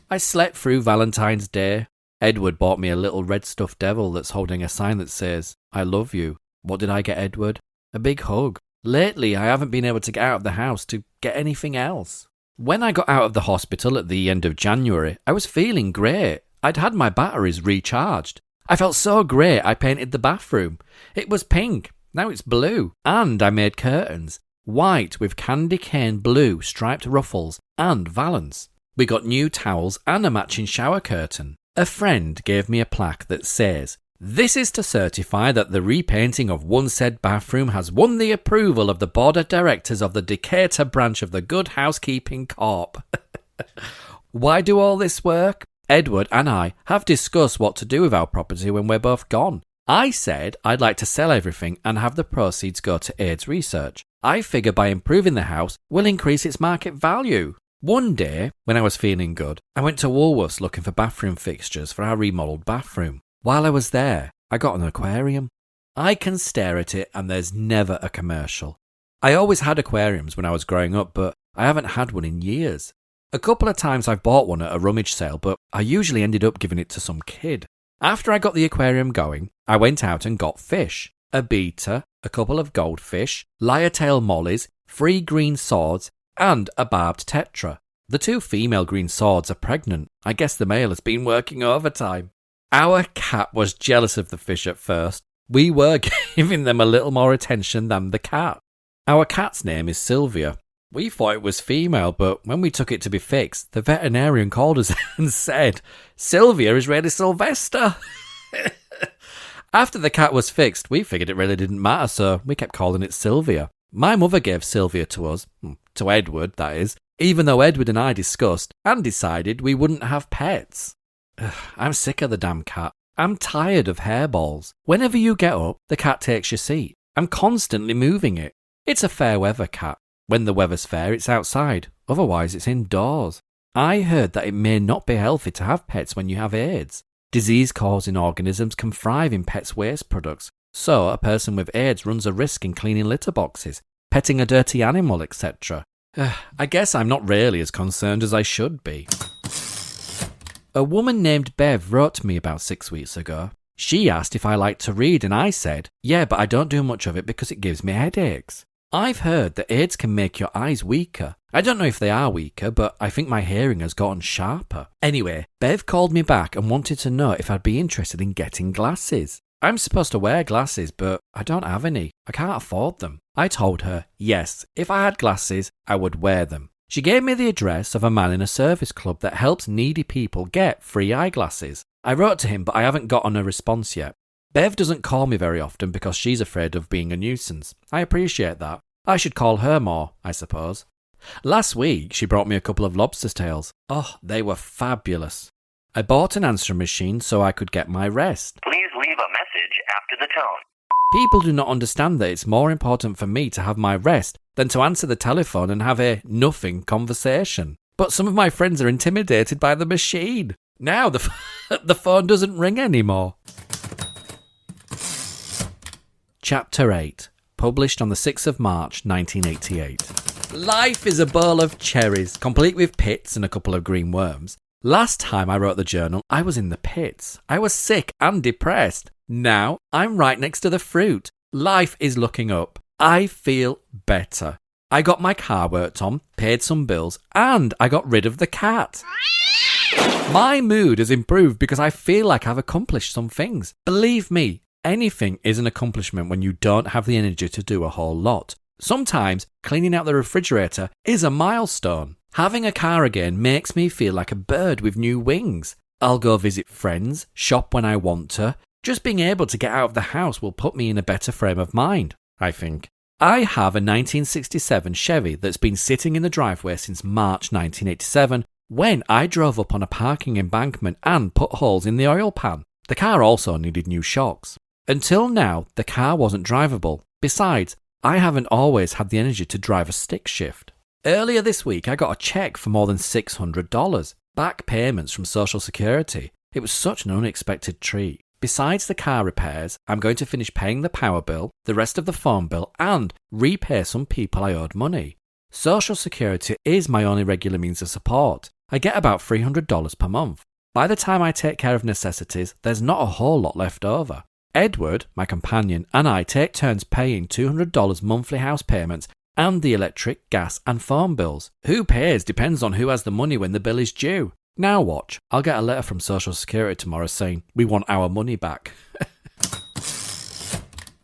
I slept through Valentine's Day. Edward bought me a little red stuffed devil that's holding a sign that says, "I love you." What did I get Edward? A big hug. Lately, I haven't been able to get out of the house to get anything else. When I got out of the hospital at the end of January, I was feeling great. I'd had my batteries recharged. I felt so great I painted the bathroom. It was pink. Now it's blue. And I made curtains. White with candy cane blue striped ruffles and valance. We got new towels and a matching shower curtain. A friend gave me a plaque that says, "This is to certify that the repainting of one said bathroom has won the approval of the board of directors of the Decatur branch of the Good Housekeeping Corp." Why do all this work? Edward and I have discussed what to do with our property when we're both gone. I said I'd like to sell everything and have the proceeds go to AIDS research. I figure by improving the house, we'll increase its market value. One day, when I was feeling good, I went to Woolworths looking for bathroom fixtures for our remodelled bathroom. While I was there, I got an aquarium. I can stare at it and there's never a commercial. I always had aquariums when I was growing up, but I haven't had one in years. A couple of times I've bought one at a rummage sale, but I usually ended up giving it to some kid. After I got the aquarium going, I went out and got fish. A betta, a couple of goldfish, lyre-tail mollies, 3 green swords, and a barbed tetra. The 2 female green swords are pregnant. I guess the male has been working overtime. Our cat was jealous of the fish at first. We were giving them a little more attention than the cat. Our cat's name is Sylvia. We thought it was female, but when we took it to be fixed, the veterinarian called us and said, "Sylvia is really Sylvester." After the cat was fixed, we figured it really didn't matter, so we kept calling it Sylvia. My mother gave Sylvia to us, to Edward, that is, even though Edward and I discussed and decided we wouldn't have pets. I'm sick of the damn cat. I'm tired of hairballs. Whenever you get up, the cat takes your seat. I'm constantly moving it. It's a fair weather cat. When the weather's fair, it's outside. Otherwise, it's indoors. I heard that it may not be healthy to have pets when you have AIDS. Disease-causing organisms can thrive in pets' waste products. So, a person with AIDS runs a risk in cleaning litter boxes, petting a dirty animal, etc. I guess I'm not really as concerned as I should be. A woman named Bev wrote to me about 6 weeks ago. She asked if I liked to read, and I said, "Yeah, but I don't do much of it because it gives me headaches." I've heard that AIDS can make your eyes weaker. I don't know if they are weaker, but I think my hearing has gotten sharper. Anyway, Bev called me back and wanted to know if I'd be interested in getting glasses. I'm supposed to wear glasses, but I don't have any. I can't afford them. I told her, yes, if I had glasses, I would wear them. She gave me the address of a man in a service club that helps needy people get free eyeglasses. I wrote to him, but I haven't gotten a response yet. Bev doesn't call me very often because she's afraid of being a nuisance. I appreciate that. I should call her more, I suppose. Last week, she brought me a couple of lobster tails. Oh, they were fabulous. I bought an answering machine so I could get my rest.
Please leave a message after the tone.
People do not understand that it's more important for me to have my rest than to answer the telephone and have a nothing conversation. But some of my friends are intimidated by the machine. Now the phone doesn't ring anymore. Chapter 8, published on the 6th of March 1988. Life is a bowl of cherries, complete with pits and a couple of green worms. Last time I wrote the journal, I was in the pits. I was sick and depressed. Now I'm right next to the fruit. Life is looking up. I feel better. I got my car worked on, paid some bills, and I got rid of the cat. My mood has improved because I feel like I've accomplished some things. Believe me, anything is an accomplishment when you don't have the energy to do a whole lot. Sometimes cleaning out the refrigerator is a milestone. Having a car again makes me feel like a bird with new wings. I'll go visit friends, shop when I want to. Just being able to get out of the house will put me in a better frame of mind, I think. I have a 1967 Chevy that's been sitting in the driveway since March 1987 when I drove up on a parking embankment and put holes in the oil pan. The car also needed new shocks. Until now, the car wasn't drivable. Besides, I haven't always had the energy to drive a stick shift. Earlier this week, I got a cheque for more than $600. Back payments from Social Security. It was such an unexpected treat. Besides the car repairs, I'm going to finish paying the power bill, the rest of the phone bill, and repay some people I owed money. Social Security is my only regular means of support. I get about $300 per month. By the time I take care of necessities, there's not a whole lot left over. Edward, my companion, and I take turns paying $200 monthly house payments and the electric, gas and phone bills. Who pays depends on who has the money when the bill is due. Now watch, I'll get a letter from Social Security tomorrow saying, we want our money back.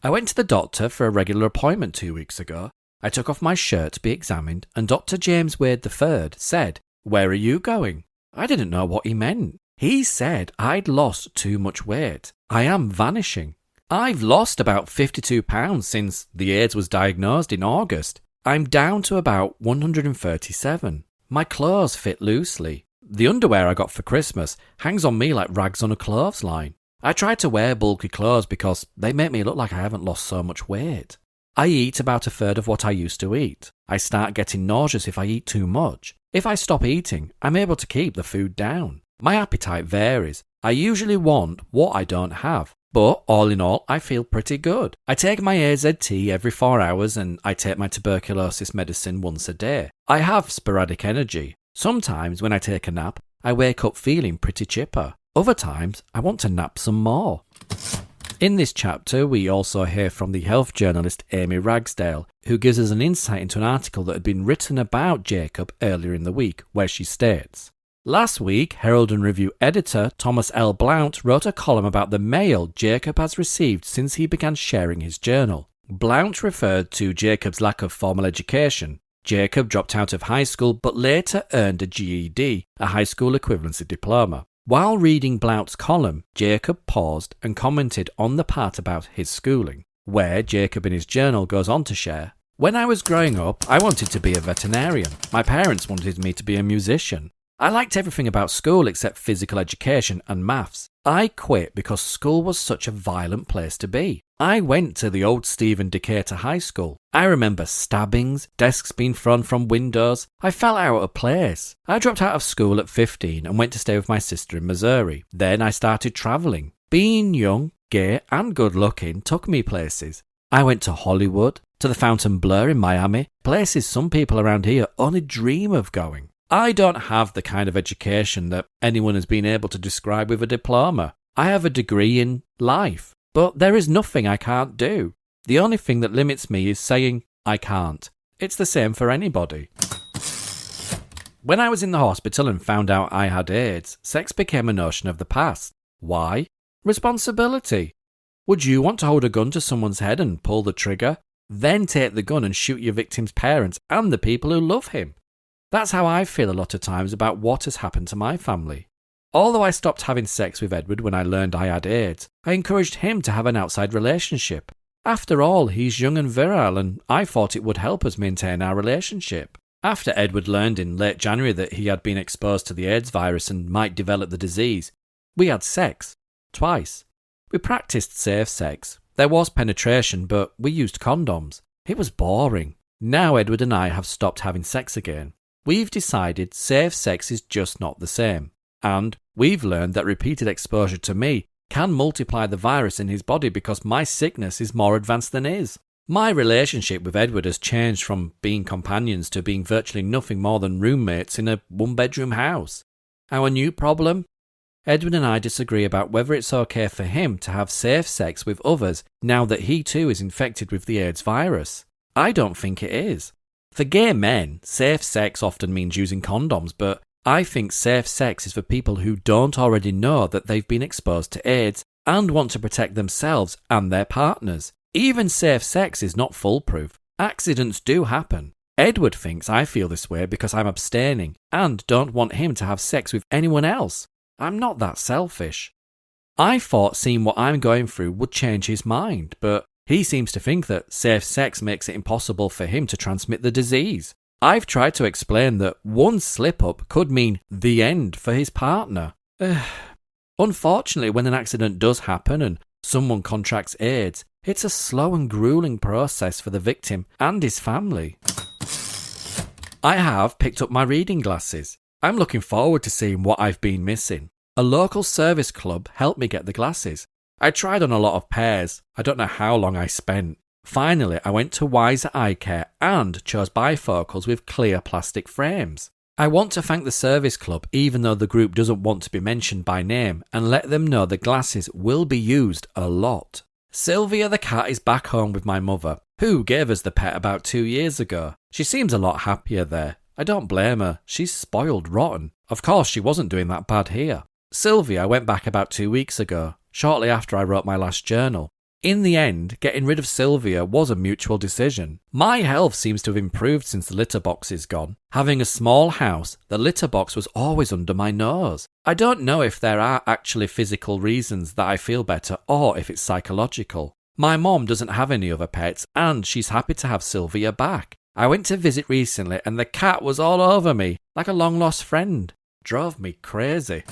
I went to the doctor for a regular appointment 2 weeks ago. I took off my shirt to be examined, and Dr. James Wade III said, "Where are you going?" I didn't know what he meant. He said I'd lost too much weight. I am vanishing. I've lost about 52 pounds since the AIDS was diagnosed in August. I'm down to about 137. My clothes fit loosely. The underwear I got for Christmas hangs on me like rags on a clothesline. I try to wear bulky clothes because they make me look like I haven't lost so much weight. I eat about a third of what I used to eat. I start getting nauseous if I eat too much. If I stop eating, I'm able to keep the food down. My appetite varies. I usually want what I don't have. But all in all, I feel pretty good. I take my AZT every 4 hours and I take my tuberculosis medicine once a day. I have sporadic energy. Sometimes when I take a nap, I wake up feeling pretty chipper. Other times, I want to nap some more. In this chapter, we also hear from the health journalist Amy Ragsdale, who gives us an insight into an article that had been written about Jacob earlier in the week, where she states, "Last week, Herald and Review editor Thomas L. Blount wrote a column about the mail Jacob has received since he began sharing his journal. Blount referred to Jacob's lack of formal education. Jacob dropped out of high school but later earned a GED, a high school equivalency diploma. While reading Blount's column, Jacob paused and commented on the part about his schooling, where Jacob in his journal goes on to share, "When I was growing up, I wanted to be a veterinarian. My parents wanted me to be a musician. I liked everything about school except physical education and maths. I quit because school was such a violent place to be. I went to the old Stephen Decatur High School. I remember stabbings, desks being thrown from windows. I felt out of place. I dropped out of school at 15 and went to stay with my sister in Missouri. Then I started travelling. Being young, gay and good looking took me places. I went to Hollywood, to the Fontainebleau in Miami, places some people around here only dream of going. I don't have the kind of education that anyone has been able to describe with a diploma. I have a degree in life, but there is nothing I can't do. The only thing that limits me is saying I can't. It's the same for anybody." When I was in the hospital and found out I had AIDS, sex became a notion of the past. Why? Responsibility. Would you want to hold a gun to someone's head and pull the trigger, then take the gun and shoot your victim's parents and the people who love him? That's how I feel a lot of times about what has happened to my family. Although I stopped having sex with Edward when I learned I had AIDS, I encouraged him to have an outside relationship. After all, he's young and virile, and I thought it would help us maintain our relationship. After Edward learned in late January that he had been exposed to the AIDS virus and might develop the disease, we had sex. Twice. We practiced safe sex. There was penetration, but we used condoms. It was boring. Now Edward and I have stopped having sex again. We've decided safe sex is just not the same. And we've learned that repeated exposure to me can multiply the virus in his body because my sickness is more advanced than his. My relationship with Edward has changed from being companions to being virtually nothing more than roommates in a one-bedroom house. Our new problem? Edward and I disagree about whether it's okay for him to have safe sex with others now that he too is infected with the AIDS virus. I don't think it is. For gay men, safe sex often means using condoms, but I think safe sex is for people who don't already know that they've been exposed to AIDS and want to protect themselves and their partners. Even safe sex is not foolproof. Accidents do happen. Edward thinks I feel this way because I'm abstaining and don't want him to have sex with anyone else. I'm not that selfish. I thought seeing what I'm going through would change his mind, but he seems to think that safe sex makes it impossible for him to transmit the disease. I've tried to explain that one slip-up could mean the end for his partner. Unfortunately, when an accident does happen and someone contracts AIDS, it's a slow and grueling process for the victim and his family. I have picked up my reading glasses. I'm looking forward to seeing what I've been missing. A local service club helped me get the glasses. I tried on a lot of pairs. I don't know how long I spent. Finally, I went to Wiser Eye Care and chose bifocals with clear plastic frames. I want to thank the service club, even though the group doesn't want to be mentioned by name, and let them know the glasses will be used a lot. Sylvia the cat is back home with my mother, who gave us the pet about 2 years ago. She seems a lot happier there. I don't blame her. She's spoiled rotten. Of course, she wasn't doing that bad here. Sylvia went back about 2 weeks ago, shortly after I wrote my last journal. In the end, getting rid of Sylvia was a mutual decision. My health seems to have improved since the litter box is gone. Having a small house, the litter box was always under my nose. I don't know if there are actually physical reasons that I feel better or if it's psychological. My mom doesn't have any other pets and she's happy to have Sylvia back. I went to visit recently and the cat was all over me, like a long-lost friend. Drove me crazy.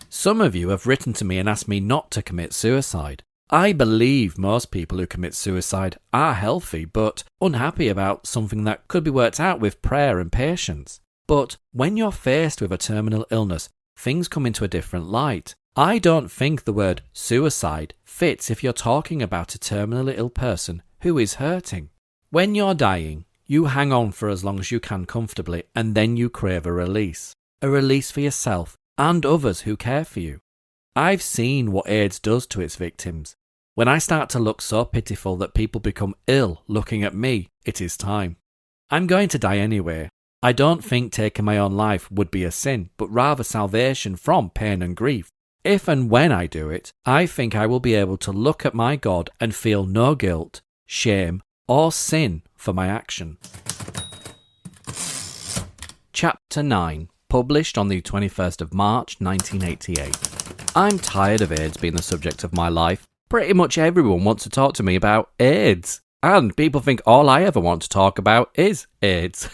Some of you have written to me and asked me not to commit suicide. I believe most people who commit suicide are healthy but unhappy about something that could be worked out with prayer and patience. But when you're faced with a terminal illness, things come into a different light. I don't think the word suicide fits if you're talking about a terminally ill person who is hurting. When you're dying, you hang on for as long as you can comfortably and then you crave a release. A release for yourself and others who care for you. I've seen what AIDS does to its victims. When I start to look so pitiful that people become ill looking at me, it is time. I'm going to die anyway. I don't think taking my own life would be a sin, but rather salvation from pain and grief. If and when I do it, I think I will be able to look at my God and feel no guilt, shame, or sin for my action. Chapter 9, published on the 21st of March 1988. I'm tired of AIDS being the subject of my life. Pretty much everyone wants to talk to me about AIDS. And people think all I ever want to talk about is AIDS.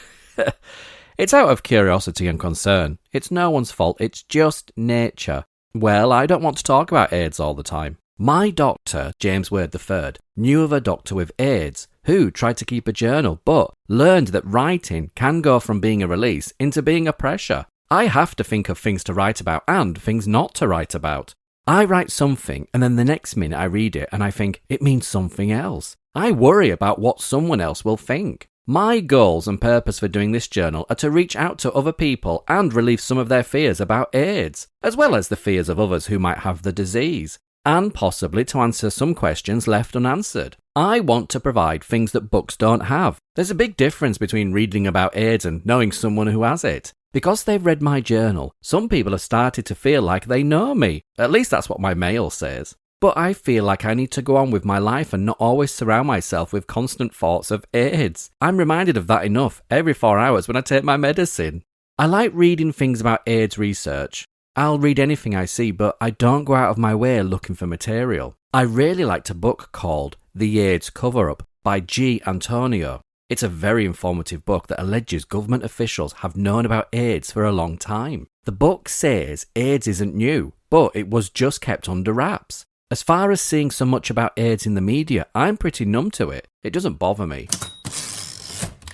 It's out of curiosity and concern. It's no one's fault, it's just nature. Well, I don't want to talk about AIDS all the time. My doctor, James Wade III, knew of a doctor with AIDS who tried to keep a journal but learned that writing can go from being a release into being a pressure. I have to think of things to write about and things not to write about. I write something and then the next minute I read it and I think it means something else. I worry about what someone else will think. My goals and purpose for doing this journal are to reach out to other people and relieve some of their fears about AIDS, as well as the fears of others who might have the disease, and possibly to answer some questions left unanswered. I want to provide things that books don't have. There's a big difference between reading about AIDS and knowing someone who has it. Because they've read my journal, some people have started to feel like they know me. At least that's what my mail says. But I feel like I need to go on with my life and not always surround myself with constant thoughts of AIDS. I'm reminded of that enough every 4 hours when I take my medicine. I like reading things about AIDS research. I'll read anything I see, but I don't go out of my way looking for material. I really liked a book called The AIDS Cover-Up by G. Antonio. It's a very informative book that alleges government officials have known about AIDS for a long time. The book says AIDS isn't new, but it was just kept under wraps. As far as seeing so much about AIDS in the media, I'm pretty numb to it. It doesn't bother me.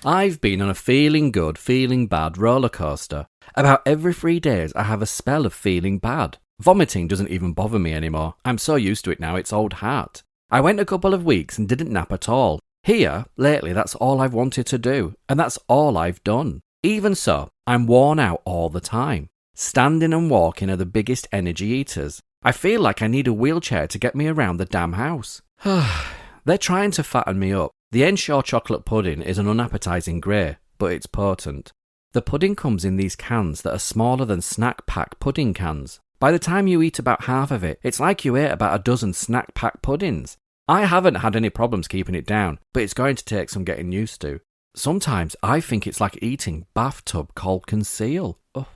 I've been on a feeling good, feeling bad roller coaster. About every 3 days I have a spell of feeling bad. Vomiting doesn't even bother me anymore. I'm so used to it now, it's old hat. I went a couple of weeks and didn't nap at all. Here, lately, that's all I've wanted to do, and that's all I've done. Even so, I'm worn out all the time. Standing and walking are the biggest energy eaters. I feel like I need a wheelchair to get me around the damn house. They're trying to fatten me up. The Ensure chocolate pudding is an unappetizing grey, but it's potent. The pudding comes in these cans that are smaller than snack pack pudding cans. By the time you eat about half of it, it's like you ate about a dozen snack pack puddings. I haven't had any problems keeping it down, but it's going to take some getting used to. Sometimes I think it's like eating bathtub cold conceal. Oh.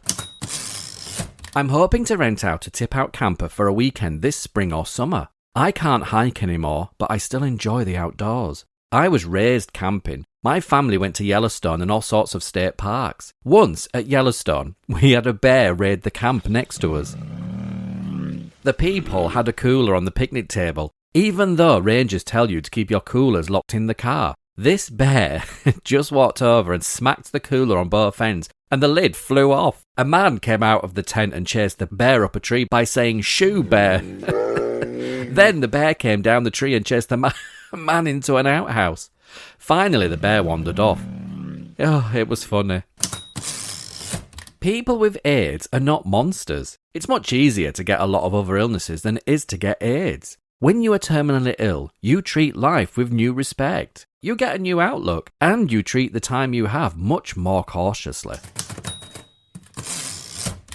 I'm hoping to rent out a tip-out camper for a weekend this spring or summer. I can't hike anymore, but I still enjoy the outdoors. I was raised camping. My family went to Yellowstone and all sorts of state parks. Once, at Yellowstone, we had a bear raid the camp next to us. The people had a cooler on the picnic table, even though rangers tell you to keep your coolers locked in the car. This bear just walked over and smacked the cooler on both ends, and the lid flew off. A man came out of the tent and chased the bear up a tree by saying, "Shoo, bear." Then the bear came down the tree and chased the man into an outhouse. Finally, the bear wandered off. Oh, it was funny. People with AIDS are not monsters. It's much easier to get a lot of other illnesses than it is to get AIDS. When you are terminally ill, you treat life with new respect. You get a new outlook, and you treat the time you have much more cautiously.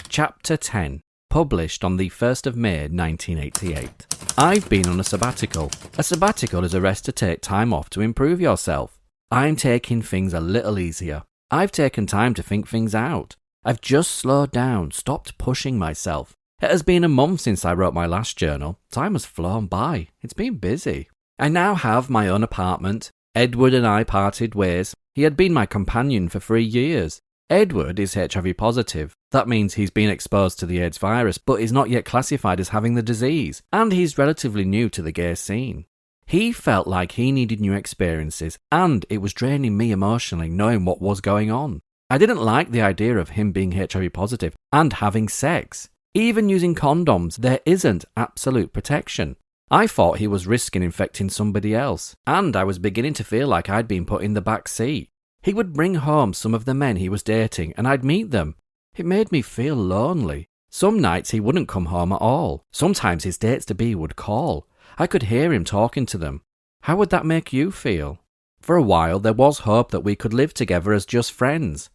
Chapter 10, published on the 1st of May 1988. I've been on a sabbatical. A sabbatical is a rest to take time off to improve yourself. I'm taking things a little easier. I've taken time to think things out. I've just slowed down, stopped pushing myself. It has been a month since I wrote my last journal. Time has flown by. It's been busy. I now have my own apartment. Edward and I parted ways. He had been my companion for 3 years. Edward is HIV positive. That means he's been exposed to the AIDS virus, but is not yet classified as having the disease, and he's relatively new to the gay scene. He felt like he needed new experiences, and it was draining me emotionally knowing what was going on. I didn't like the idea of him being HIV positive and having sex. Even using condoms, there isn't absolute protection. I thought he was risking infecting somebody else, and I was beginning to feel like I'd been put in the back seat. He would bring home some of the men he was dating, and I'd meet them. It made me feel lonely. Some nights he wouldn't come home at all. Sometimes his dates-to-be would call. I could hear him talking to them. How would that make you feel? For a while there was hope that we could live together as just friends.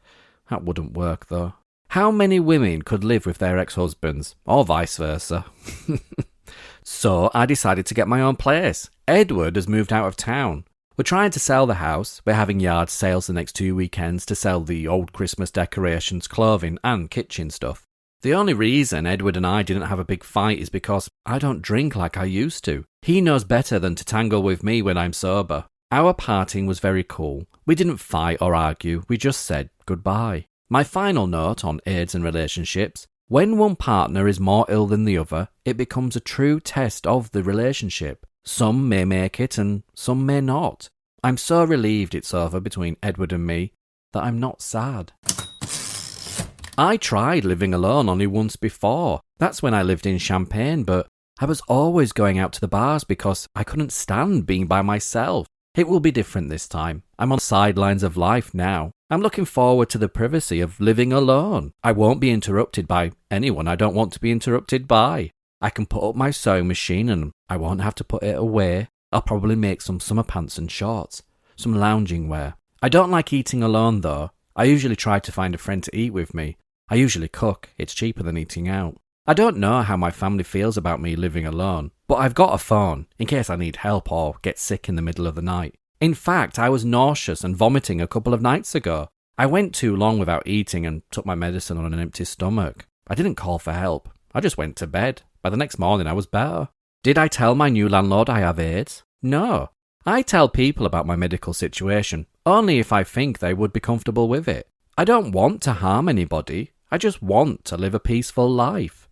That wouldn't work though. How many women could live with their ex-husbands, or vice versa? So I decided to get my own place. Edward has moved out of town. We're trying to sell the house. We're having yard sales the next 2 weekends to sell the old Christmas decorations, clothing and kitchen stuff. The only reason Edward and I didn't have a big fight is because I don't drink like I used to. He knows better than to tangle with me when I'm sober. Our parting was very cool. We didn't fight or argue, we just said goodbye. My final note on AIDS and relationships: when one partner is more ill than the other, it becomes a true test of the relationship. Some may make it and some may not. I'm so relieved it's over between Edward and me that I'm not sad. I tried living alone only once before. That's when I lived in Champagne, but I was always going out to the bars because I couldn't stand being by myself. It will be different this time. I'm on the sidelines of life now. I'm looking forward to the privacy of living alone. I won't be interrupted by anyone I don't want to be interrupted by. I can put up my sewing machine and I won't have to put it away. I'll probably make some summer pants and shorts, some lounging wear. I don't like eating alone though. I usually try to find a friend to eat with me. I usually cook. It's cheaper than eating out. I don't know how my family feels about me living alone, but I've got a phone in case I need help or get sick in the middle of the night. In fact, I was nauseous and vomiting a couple of nights ago. I went too long without eating and took my medicine on an empty stomach. I didn't call for help. I just went to bed. By the next morning I was better. Did I tell my new landlord I have AIDS? No. I tell people about my medical situation only if I think they would be comfortable with it. I don't want to harm anybody. I just want to live a peaceful life.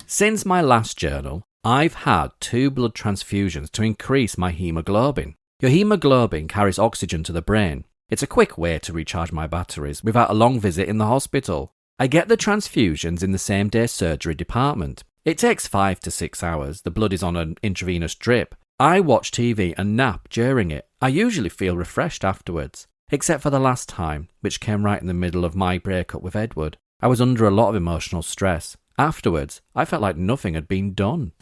Since my last journal, I've had 2 blood transfusions to increase my hemoglobin. Your hemoglobin carries oxygen to the brain. It's a quick way to recharge my batteries without a long visit in the hospital. I get the transfusions in the same-day surgery department. It takes 5 to 6 hours. The blood is on an intravenous drip. I watch TV and nap during it. I usually feel refreshed afterwards, except for the last time, which came right in the middle of my breakup with Edward. I was under a lot of emotional stress. Afterwards, I felt like nothing had been done.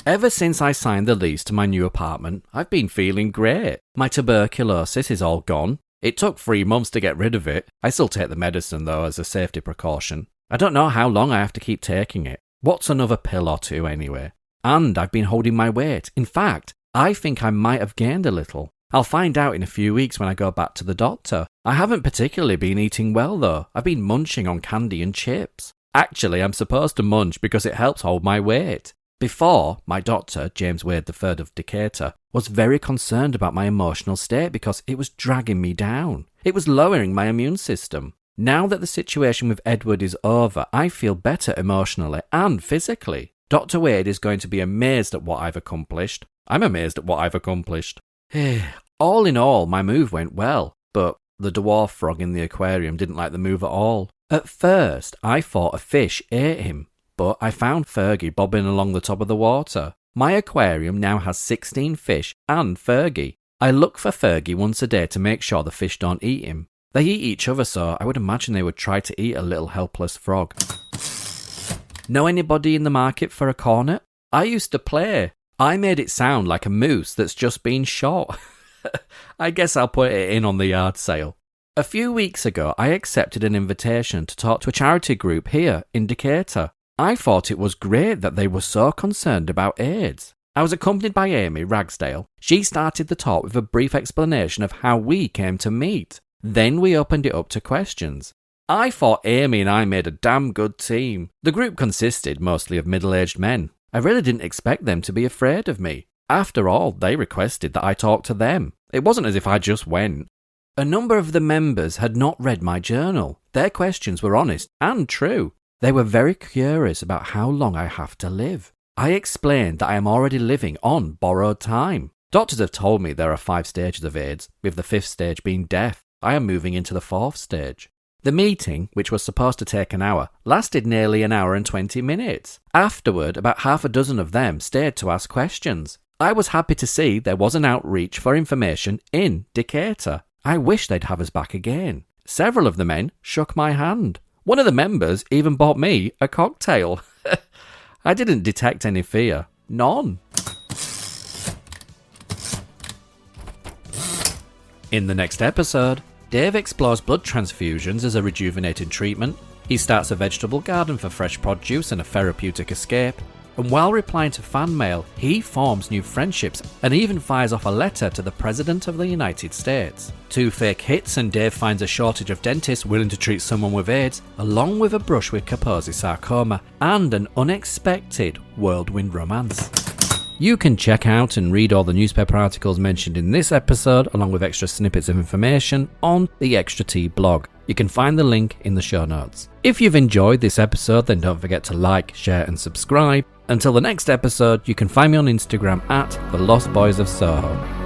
Ever since I signed the lease to my new apartment, I've been feeling great. My tuberculosis is all gone. It took 3 months to get rid of it. I still take the medicine though as a safety precaution. I don't know how long I have to keep taking it. What's another pill or 2 anyway? And I've been holding my weight. In fact, I think I might have gained a little. I'll find out in a few weeks when I go back to the doctor. I haven't particularly been eating well though. I've been munching on candy and chips. Actually, I'm supposed to munch because it helps hold my weight. Before, my doctor, James Wade III of Decatur, was very concerned about my emotional state because it was dragging me down. It was lowering my immune system. Now that the situation with Edward is over, I feel better emotionally and physically. Dr. Wade is going to be amazed at what I've accomplished. I'm amazed at what I've accomplished. All in all, my move went well, but the dwarf frog in the aquarium didn't like the move at all. At first, I thought a fish ate him, but I found Fergie bobbing along the top of the water. My aquarium now has 16 fish and Fergie. I look for Fergie once a day to make sure the fish don't eat him. They eat each other, so I would imagine they would try to eat a little helpless frog. Know anybody in the market for a cornet? I used to play. I made it sound like a moose that's just been shot. I guess I'll put it in on the yard sale. A few weeks ago, I accepted an invitation to talk to a charity group here in Decatur. I thought it was great that they were so concerned about AIDS. I was accompanied by Amy Ragsdale. She started the talk with a brief explanation of how we came to meet. Then we opened it up to questions. I thought Amy and I made a damn good team. The group consisted mostly of middle-aged men. I really didn't expect them to be afraid of me. After all, they requested that I talk to them. It wasn't as if I just went. A number of the members had not read my journal. Their questions were honest and true. They were very curious about how long I have to live. I explained that I am already living on borrowed time. Doctors have told me there are 5 stages of AIDS, with the 5th stage being death. I am moving into the 4th stage. The meeting, which was supposed to take an hour, lasted nearly an hour and 20 minutes. Afterward, about half a dozen of them stayed to ask questions. I was happy to see there was an outreach for information in Decatur. I wish they'd have us back again. Several of the men shook my hand. One of the members even bought me a cocktail. I didn't detect any fear. None. In the next episode, Dave explores blood transfusions as a rejuvenating treatment. He starts a vegetable garden for fresh produce and a therapeutic escape. And while replying to fan mail, he forms new friendships and even fires off a letter to the President of the United States. 2 fake hits and Dave finds a shortage of dentists willing to treat someone with AIDS, along with a brush with Kaposi sarcoma, and an unexpected whirlwind romance. You can check out and read all the newspaper articles mentioned in this episode, along with extra snippets of information, on the Extra T blog. You can find the link in the show notes. If you've enjoyed this episode, then don't forget to like, share and subscribe. Until the next episode, you can find me on Instagram at The Lost Boys of Soho.